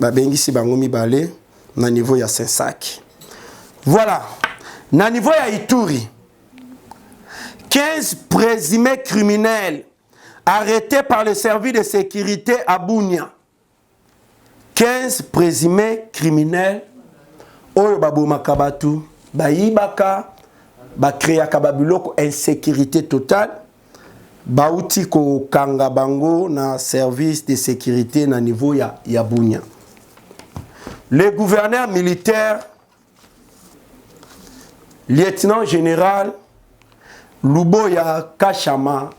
Bengisi bangomi balé na niveau ya Saint-Sac. Voilà. Na niveau ya Ituri. 15 présumés criminels arrêtés par le service de sécurité à Bunia. 15 présumés criminels oyo babomaka batu bayibaka bakreaka babiloko insécurité totale bauti ko kanga bango na service de sécurité na niveau ya Bunia. Le gouverneur militaire lieutenant général Luboya Kachama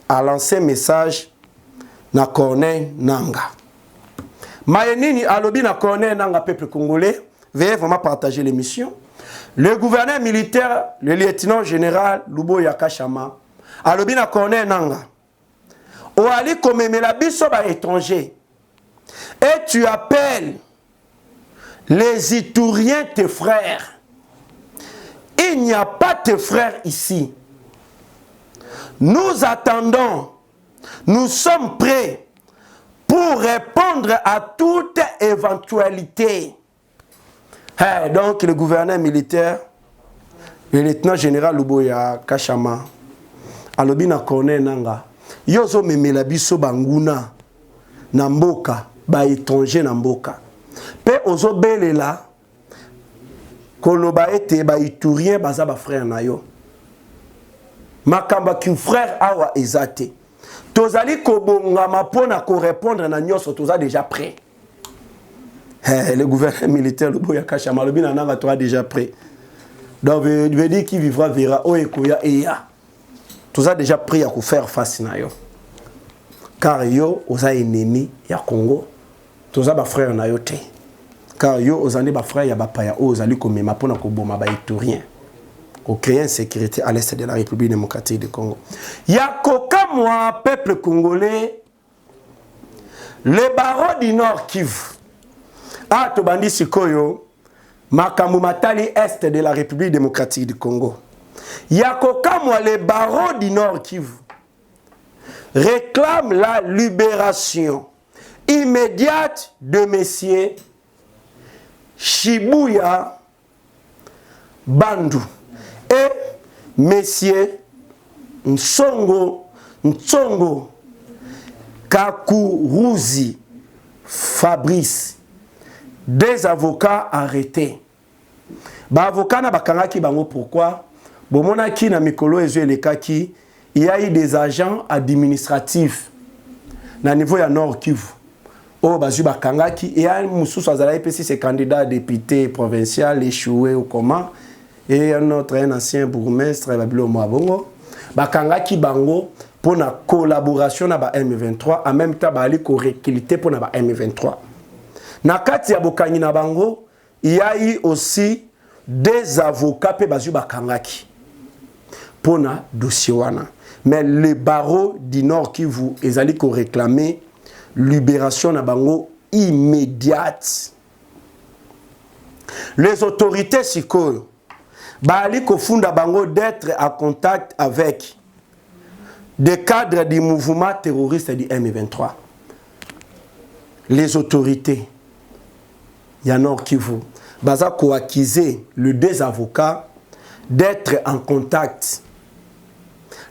a lancé un message na Corneille Nanga. Mayenini alobi na Corneille Nanga peuple congolais, veuillez vraiment partager l'émission. Le gouverneur militaire, le lieutenant général Luboya Kachama, alobi na Corneille Nanga. Oali komemela biso ba étranger. Et tu appelles les Ituriens tes frères. Il n'y a pas de frères ici. Nous attendons. Nous sommes prêts pour répondre à toute éventualité. Hey, donc le gouverneur militaire, le lieutenant général Luboya Kachama, alobi na Corneille Nanga, yozo memela biso banguna na mboka, ba étranger na mboka. Pe ozo belela koloba ete ba Iturien baza ba frère na yo. Makamba ki frère awa ezate. Tozali kobonga mapona ko répondre na nyoso toza déjà prêt. Le gouverneur militaire Luboya Kachama lobi na nanga toi déjà prêt. Donc veut dire qui vivra verra oekoya eya. Toza déjà prêt à faire face na yo. Car yo oza ennemi ya Congo. Toza ba frère na yo te. Car yo ozani ba frère ya bapaya ozali komema pona ko boma ba Iturien. Pour créer une sécurité à l'est de la République démocratique du Congo. Yakoka moi peuple congolais les barreaux du Nord Kivu. Ah tobandi sikoyo makambu matali est de la République démocratique du Congo. Yakoka moi les barreaux du Nord Kivu réclament la libération immédiate de messieurs Shibuya Bandu et messieurs Ntsongo Kakuruzi Fabrice, des avocats arrêtés. Ba avocat na bakangaki bango pourquoi? Bomona ki na mikolo ezo lekaki, il y a eu des agents administratifs na niveau ya Nord Kivu. Oh bazu bakangaki et un mususu azala epesi ses candidats députés provinciaux échoué ou comment et un autre, un ancien bourgmestre, Babilo Mwabongo, bakangaki bango pour la collaboration avec M23, en même temps, bali ko recruter pour la M23. Na kati ya bokangi na bango, il y a eu aussi des avocats pe bazu bakangaki pour na dossier wana. Mais les barreaux du Nord Kivu, ils allaient ko réclamer libération na bango immédiate. Les autorités sikoyo bali ko funda bango d'être en contact avec des cadres du mouvement terroriste du M23. Les autorités, il y en a qui vous, baza ko accuser les deux avocats d'être en contact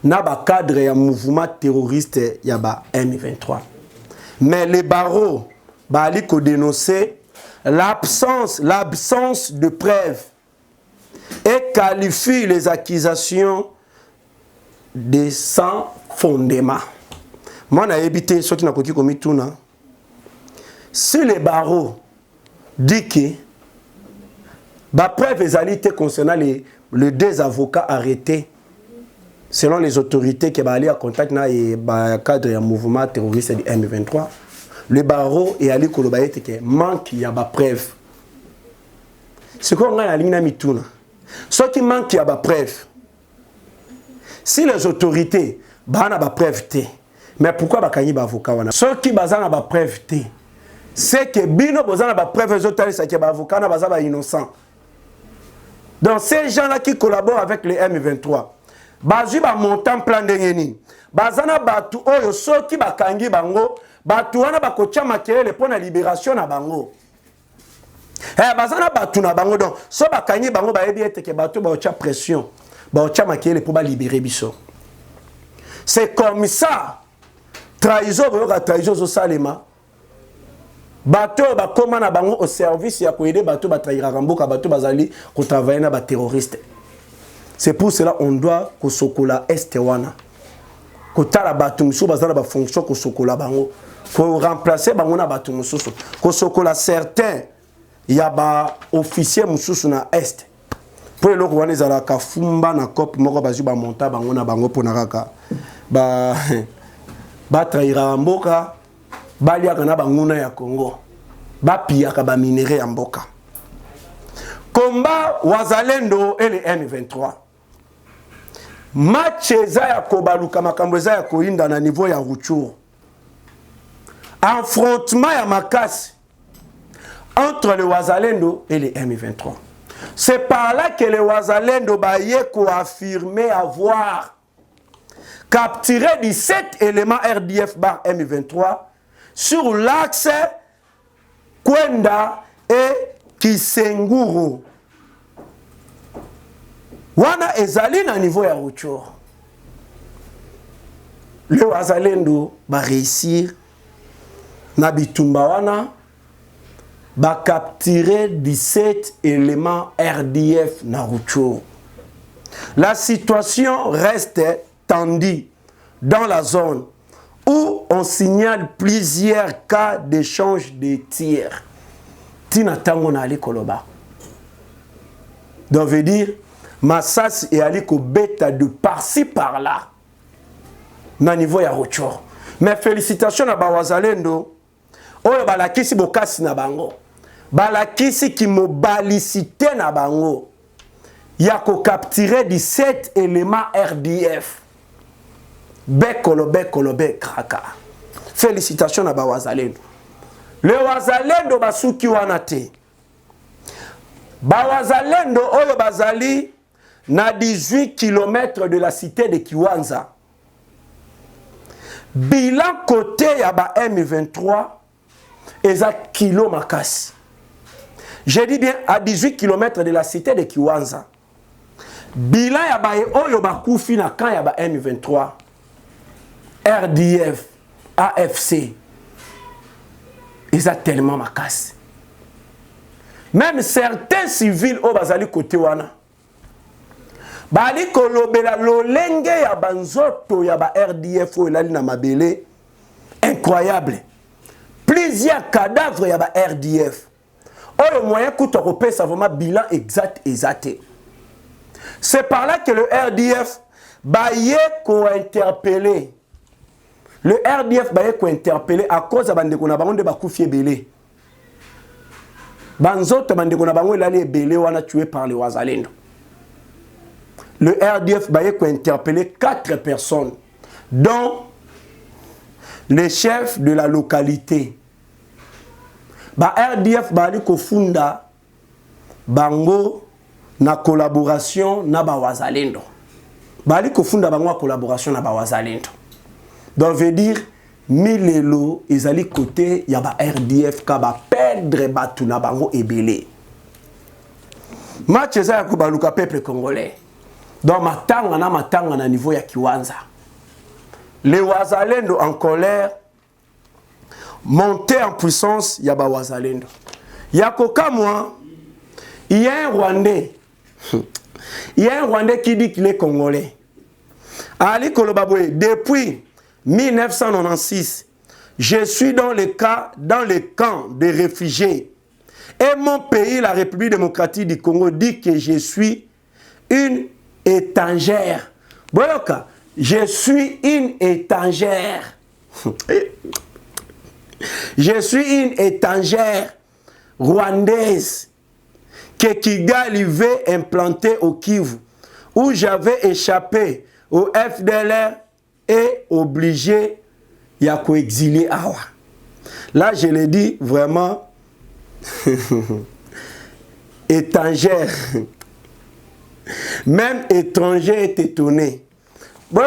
na ba cadre ya mouvement terroriste ya ba M23. Mais les barreaux bali ko dénoncer l'absence de preuves et qualifie les accusations de sans fondement. Moi, j'ai évité ce qui n'a pas commis tout. Si les barreaux disent que la preuve est concernant les deux avocats arrêtés, selon les autorités qui sont allées en contact avec le cadre du mouvement terroriste du M23, le barreau est allé kolobaïte que manque y a ba preuve. Ce qu'on a la ligne mituna. Ce qui manque y a ba preuve. Si les autorités bana ba preuve té, mais pourquoi ba kanyi ba avocat wana? Ce qui bazana ba preuve té, c'est que bino bazana ba preuve les autorités ça que ba avocat na bazaba innocent. Donc ces gens-là qui collaborent avec les M23, bazu ba montant plan d'engeni, bazana batu oyo so qui ba kangi bango batu wana bakotia makelele pour la libération na bango. Bazana batu na bango donc so bakanyi bango ba ebi ete ke batu ba otia pression, ba otia makelele pour ba libérer biso. C'est comme ça. Trahison ba trahison zo salema. Batu ba koma na bango au service ya ko aider batu ba trahira ramboka batu bazali ko travailler na ba terroriste. C'est pour cela on doit ko sokola este wana. Ko tala batu musu bazala ba fonction ko sokola bango. Ko remplacer bango na batu mususu ko sokola certains ya ba officier mususu na est pour le ko wana zala ka fumba na cop moko bazu ba monta bango na bango pona kaka ba trahira mboka balia kana banguna ya Congo ba pia ka ba minerais ya mboka. Combat Wazalendo et les M23 match eza ya kobaluka makambo eza ya koinda na niveau ya Rutshuru. Affrontement ya makasi entre les Wazalendo et les M23. C'est par là que les Wazalendo baye ko affirmer avoir capturé 17 éléments RDF bar M23 sur l'axe Kwenda et Kisenguru. Wana ezali na niveau ya Rutshuru. Le Wazalendo ba réussir na bitumba wana ba capturer 17 éléments RDF na Rutshuru. La situation reste tendue dans la zone où on signale plusieurs cas d'échange de tirs. Tina tango na ali koloba. Donc veut dire Massas et ali ko beta de par-ci par-là na niveau ya Rutshuru. Mais félicitations à Bawazalendo. Oyo balakisi bokasi na bango. Balakisi ki mobalicité na bango. Ya ko capturer 17 éléments RDF. Bekolo kraka. Félicitations à Bawazalendo. Le Wazalendo basuki wana te. Bawazalendo oyo bazali na 18 km de la cité de Kiwanja. Bilan côté ya ba M23 eza kilo makasi. Je dis bien à 18 km de la cité de Kiwanja. Bilan ya ba oyo bakufi na kan ya ba M23. RDF, AFC. Eza tellement makasi. Même certains civils au bazali côté wana. Bali kolobela lolenge ya banzoto ya ba RDF o elali na mabele. Incroyable. Plusieurs cadavres ya ba RDF. Oyo moyen kuto kopesa vraiment bilan exact. C'est par là que le RDF baye ko interpellé. Le RDF baye ko interpellé à cause de bande ko na bango de bakufi belé. Banzoto bande ko na bango lali belé wana tué par les Wazalendo. Le RDF baye ko interpellé 4 personnes dont les chefs de la localité. Ba RDF bali ko funda bango na collaboration na ba Wazalendo. Bali ko funda bango na collaboration na ba Wazalendo. Donc veut dire milelo ezali côté ya ba RDF ka ba perdre batu na bango ebele. Match za ko baluka peuple congolais. Donc matanga na niveau ya kiwanza. Les Wazalendo en colère montaient en puissance ya ba Wazalendo. Yakoka moi, il y a un Rwandais. Il y a un Rwandais qui dit qu'il est congolais. Ali Kolobaboué, depuis 1996, je suis dans le camp de réfugiés. Et mon pays, la République démocratique du Congo, dit que je suis une étrangère. Boyoka, je suis une étrangère. Je suis une étrangère rwandaise que Kigali veut implanter au Kivu, où j'avais échappé au FDLR et obligé à coexiler Awa. Là, je l'ai dit vraiment étrangère. Même étranger est étonné. Bon,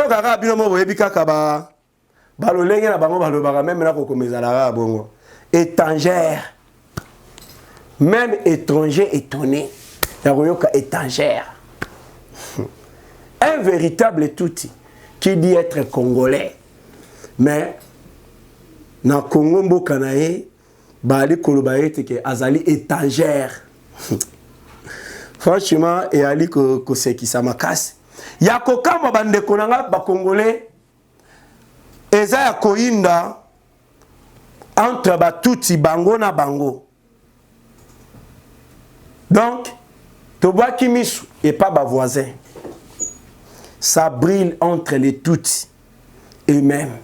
étrangère. Même étranger étonné. Étrangère. Un véritable touti qui dit être congolais. Mais dans le Congo, Mbokanae, Bali Kolobaye, Azali étrangère. Franchement, et Ali Koseki Samakas. Yakoka Mabande Konanga, ba Congolais, Eza ya Koinda, entre Batouti, Bango na Bango. Donc, Toba Kimisu et pas bas voisin. Ça brille entre les Tutsis eux-mêmes.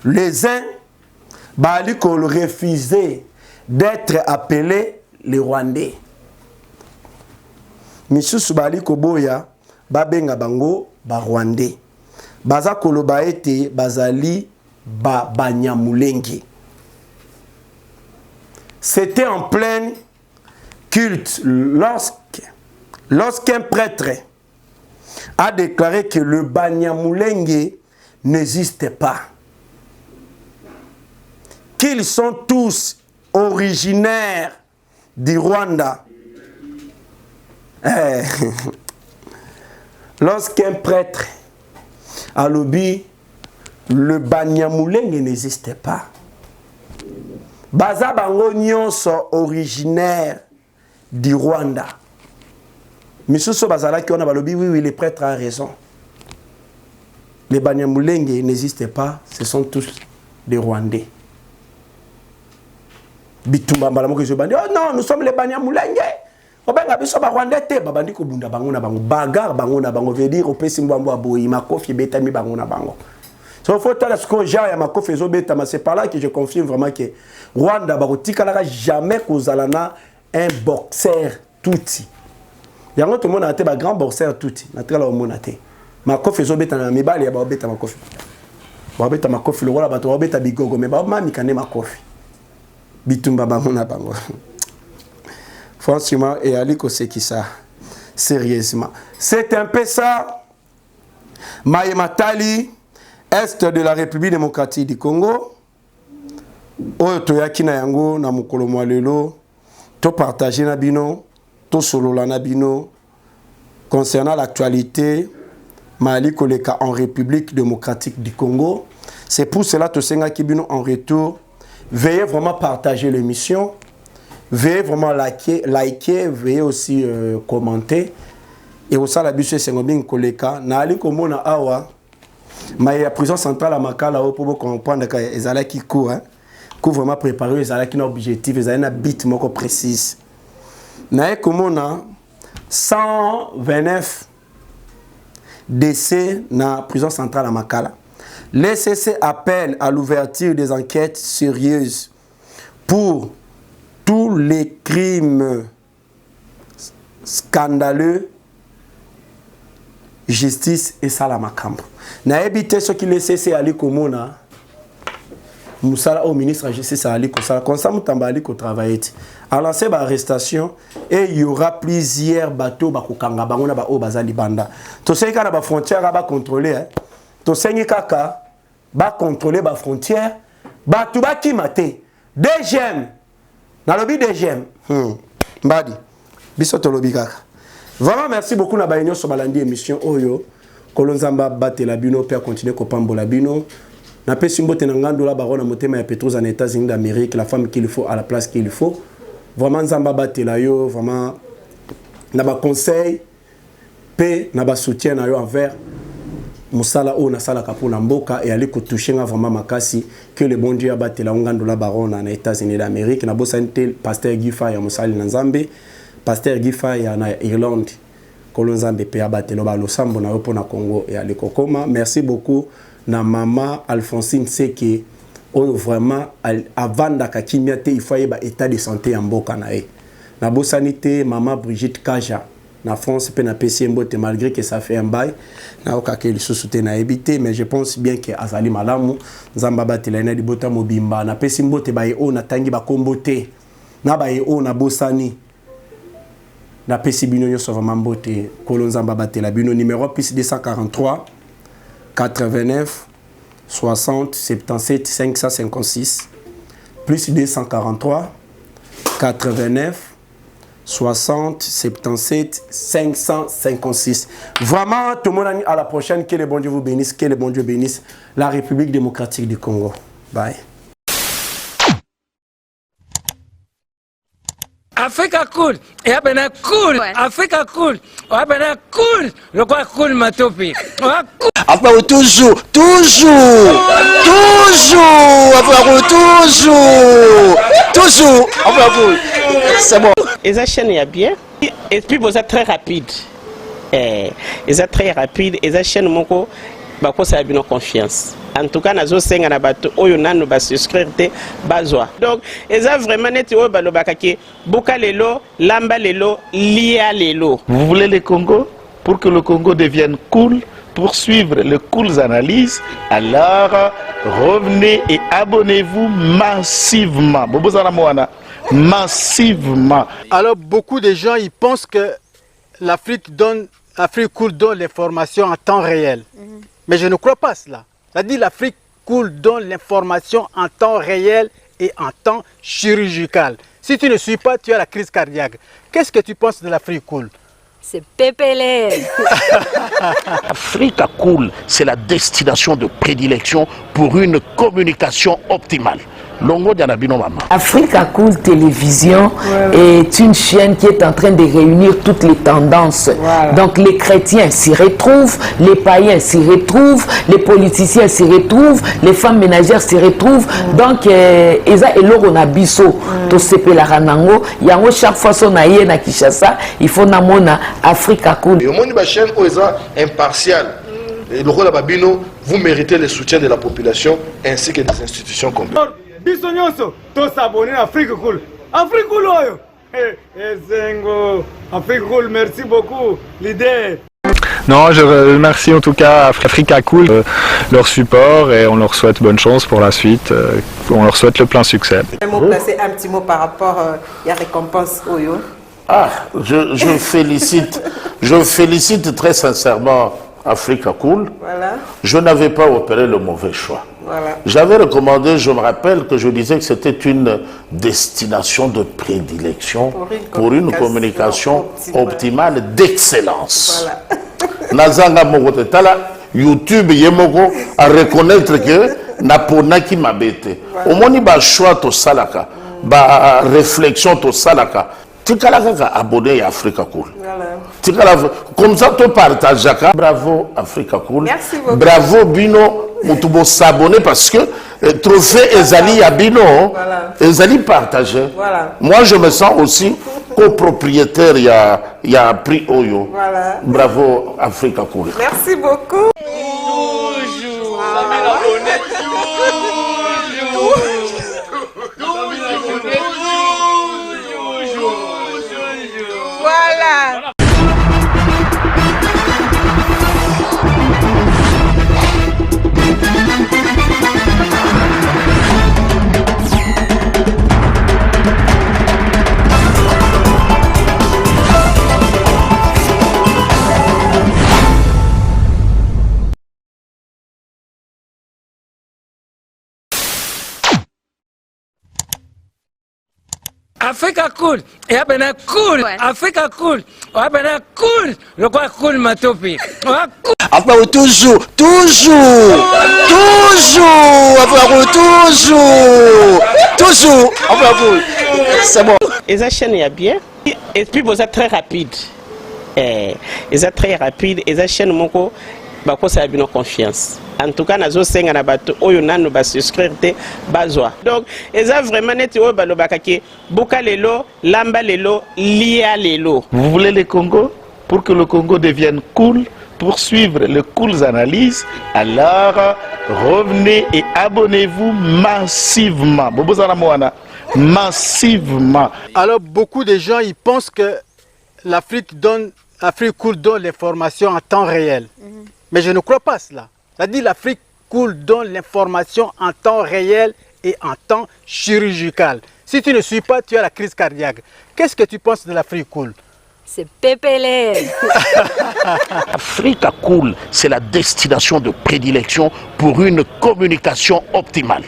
Les uns, Bali Kolo refusaient d'être appelés les Rwandais. Misusu Bali Koboya, Babenga Bango, ba Rwandais. Baza Koloba ete, Bazali, Banyamulenge. C'était en plein culte lorsqu'un prêtre a déclaré que le Banyamulenge n'existe pas. Qu'ils sont tous originaires du Rwanda. Lorsqu'un prêtre a lobby, le Banyamulenge n'existe pas. Baza bango nyonso originaire du Rwanda. Misuso Bazala qui on a lobby, oui, les prêtres ont raison. Les Banyamulenge n'existent pas, ce sont tous des Rwandais. Bitumba Mbalamo que je bandi, oh non, nous sommes les Banyamulenge. Obenga biso ba Rwanda te babandi ko bunda bango na bango bagar bango na bango veut dire opesi mbambo aboyi makofi betami bango na bango. So faut tala ce que j'ai ya makofi ezo betama, c'est par là que je confirme vraiment que Rwanda barotika la jamais kozalana un boxeur touti. Yango to mona te ba grand boxeur touti. Na tala o mona te. Makofi ezo betana mibali ya ba beta makofi. Ba beta makofi lo wala bato ba beta bigogo me ba mami kane makofi. Bitumba bango na bango. Franchement, et Ali Koseki ça, sérieusement. C'est un peu ça. Maïmatali, est de la République démocratique du Congo. Oyo toyaki na yango na mukolo mwalelo, to partager na bino, to solola na bino concernant l'actualité Mali koleka en République démocratique du Congo. C'est pour cela que senga kibino en retour, veuillez vraiment partager l'émission. Veuillez vraiment liker, veuillez aussi commenter. Et au sein de la bus Sengobing Koleka, Nali Komona Awa, mais la prison centrale à Makala pour comprendre que les allants qui courent, pour vraiment préparer les allants qui ont un objectif, les allants bit moko précis. Nae Komona 129 décès dans la prison centrale à Makala. Le CC appelle à l'ouverture des enquêtes sérieuses pour tous les crimes scandaleux, justice et salamakambo. Na évité ce qui le CC ali komona Moussala au ministre de la Justice ali kosala comme ça Moutamba ali ko travailler a lancé ba arrestation et il y aura plusieurs bateaux ba kokanga bango na ba o bazali banda to senga na ba frontière ba contrôler hein to sengi kaka ba contrôler ba frontière ba tout ba ki maté deuxième na lobby deuxième mbadi biso to lobby kaka vraiment merci beaucoup na ba union so balandi émission oyo kolonzamba batela bino pe continuer ko pambola bino na pe simbote na ngando la barona motema ya Petros en États-Unis d'Amérique la femme qu'il faut à la place qu'il faut vraiment nzamba batela yo vraiment na ba conseil pe na ba soutien na yo envers musala o na sala kapona mboka et aller ko toucher vraiment makasi que le bon Dieu a batela ngando la barona na États-Unis d'Amérique na bosante pasteur Gifa ya musali na Nzambe pasteur Gifa ya na Irlande kolonzambe pe abatelo ba losambo na yo pona Congo et aller kokoma merci beaucoup na maman Alphonsine Seke oyo vraiment avant d'akakimia te il faut ba état de santé en mboka na e na bosanité maman Brigitte Kaja na France pe na PC mbote malgré que ça fait un bail na okake le sous-souté na habité mais je pense bien que azali malamu nzamba batela na dibota mobimba na PC mbote ba e o na tangi ba kombote na ba e o na bosani na PC bino nyoso vraiment mbote kolonzamba batela bino numéro plus 243 89 60 77 556 plus 243 89 60 77 556. Vraiment, tout le monde à la prochaine. Que le bon Dieu vous bénisse, que le bon Dieu bénisse la République démocratique du Congo. Bye. Africa cool, et abena cool, Africa cool, abena cool, le quoi cool matopi. Après toujours, c'est bon. Et ça chaîne est bien, et puis vous êtes très rapide. Et ça très rapide, et ça chaîne moko, bako ça a bien confiance. En tout cas, nazo senga na bato oyo nanu ba souscrire te bazwa. Donc, eza vraiment neti oyo balobaka ke boka lelo, lamba lelo, lia lelo. Vous voulez le Congo? Pour que le Congo devienne cool, pour suivre les cool analyses, alors revenez et abonnez-vous massivement. Massivement. Alors, beaucoup de gens ils pensent que l'Afrique cool donne l'information en temps réel. Mais je ne crois pas cela. C'est-à-dire l'Afrique cool donne l'information en temps réel et en temps chirurgical. Si tu ne suis pas, tu as la crise cardiaque. Qu'est-ce que tu penses de l'Afrique cool? C'est PPL. Africa Cool, c'est la destination de prédilection pour une communication optimale. Africa Cool Télévision est une chaîne qui est en train de réunir toutes les tendances. Donc les chrétiens s'y retrouvent, les païens s'y retrouvent, les politiciens s'y retrouvent, les femmes ménagères s'y retrouvent. Donc Eza Eloro na biso to sepela ranango yango chaque fois son aye na Kinshasa, il faut namona Africa Cool. Et au monde de chaîne Eza impartial. Et le rôle de Babino, vous méritez le soutien de la population ainsi que des institutions complètes. Bisognoso, tous s'abonner à Afrique Cool. Afrique Cool, Afrique Cool, merci beaucoup, l'idée. Non, je remercie en tout cas Africa Cool, leur support et on leur souhaite bonne chance pour la suite. On leur souhaite le plein succès. Placer un petit mot par rapport à la récompense Oyo. Ah, je félicite très sincèrement Africa Cool. Voilà. Je n'avais pas opéré le mauvais choix. Voilà. J'avais recommandé, je me rappelle que je disais que c'était une destination de prédilection pour une communication optimale d'excellence. Nazanga Mogote Tala, YouTube Yemoko à reconnaître que Naponaki Mabete. Au moins, il y a choix to salaka, ba réflexion to salaka. Tu as abonné à Africa Cool. Comme ça, tu partages. Bravo Africa Cool. Merci beaucoup. Bravo Bino. Mutubo s'abonner parce que trophée Ezali Abino, Ezali partagé. Voilà. Moi, je me sens aussi copropriétaire, il y a prix Oyo. Voilà. Bravo, Africa Cool. Merci beaucoup. Voilà. Africa cool, et abena cool, Africa cool, abena cool, le quoi cool matopi. Enfin, toujours, enfin, c'est bon. Les chaînes y a bien, et puis vous êtes très rapide. Ils êtes très rapide, et les chaînes moko, bako ça a bien confiance. En tout cas, nazo senga na bato oyo nanu ba souscrire te bazwa. Donc, eza vraiment net oyo balobaka ke boka lelo, lamba lelo, lia lelo. Vous voulez le Congo? Pour que le Congo devienne cool, pour suivre les cool analyses, alors revenez et abonnez-vous massivement. Massivement. Alors, beaucoup de gens ils pensent que l'Afrique cool donne l'information en temps réel. Mais je ne crois pas cela. C'est-à-dire l'Afrique cool donne l'information en temps réel et en temps chirurgical. Si tu ne suis pas, tu as la crise cardiaque. Qu'est-ce que tu penses de l'Afrique cool? C'est PPLR. Africa Cool, c'est la destination de prédilection pour une communication optimale.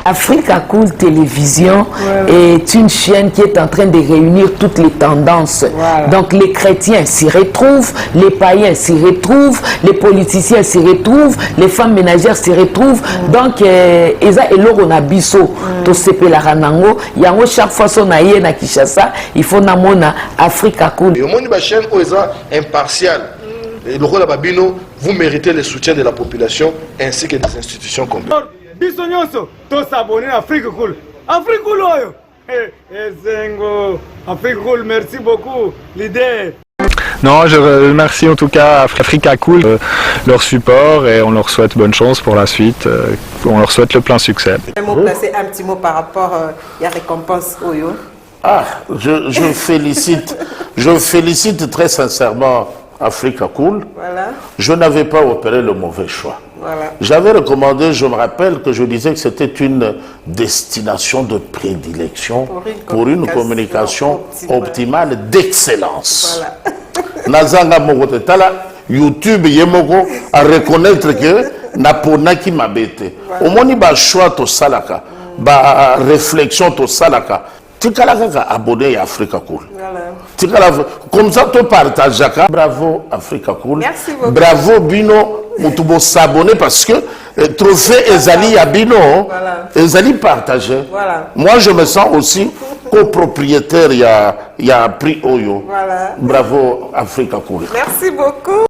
Africa Cool Télévision est une chaîne qui est en train de réunir toutes les tendances. Donc les chrétiens s'y retrouvent, les païens s'y retrouvent, les politiciens s'y retrouvent, les femmes ménagères s'y retrouvent. Donc eza eloko na biso to sepela ranango yango chaque fois son aye na Kinshasa, il faut namona Africa Cool. Et au monde ba chaîne oza impartial. Et le rôle de Babino, vous méritez le soutien de la population ainsi que des institutions complètes. Biso nyonso to s'abonner à Africa Cool. Africa Cool oyo. Zengo. Africa Cool, merci beaucoup leader. Non, je remercie en tout cas Africa Cool, leur support, et on leur souhaite bonne chance pour la suite. On leur souhaite le plein succès. Placer un petit mot par rapport à la récompense Oyo. Ah, je félicite très sincèrement Africa Cool. Voilà. Je n'avais pas opéré le mauvais choix. Voilà. J'avais recommandé, je me rappelle que je disais que c'était une destination de prédilection pour une communication optimale d'excellence. Nazanga Mogote Tala, YouTube Yemoko, à reconnaître que Naponaki Mabete. Au moins, il y a un choix to salaka, ba réflexion to salaka. Tu as abonné à Africa Cool. Comme ça, tu partages. Bravo Africa Cool. Merci beaucoup. Bravo Bino. Vous s'abonner parce que trophée Ezali à Bino, Ezali partagé. Voilà. Moi, je me sens aussi copropriétaire. Il y a prix Oyo. Voilà. Bravo Africa Cool. Merci beaucoup.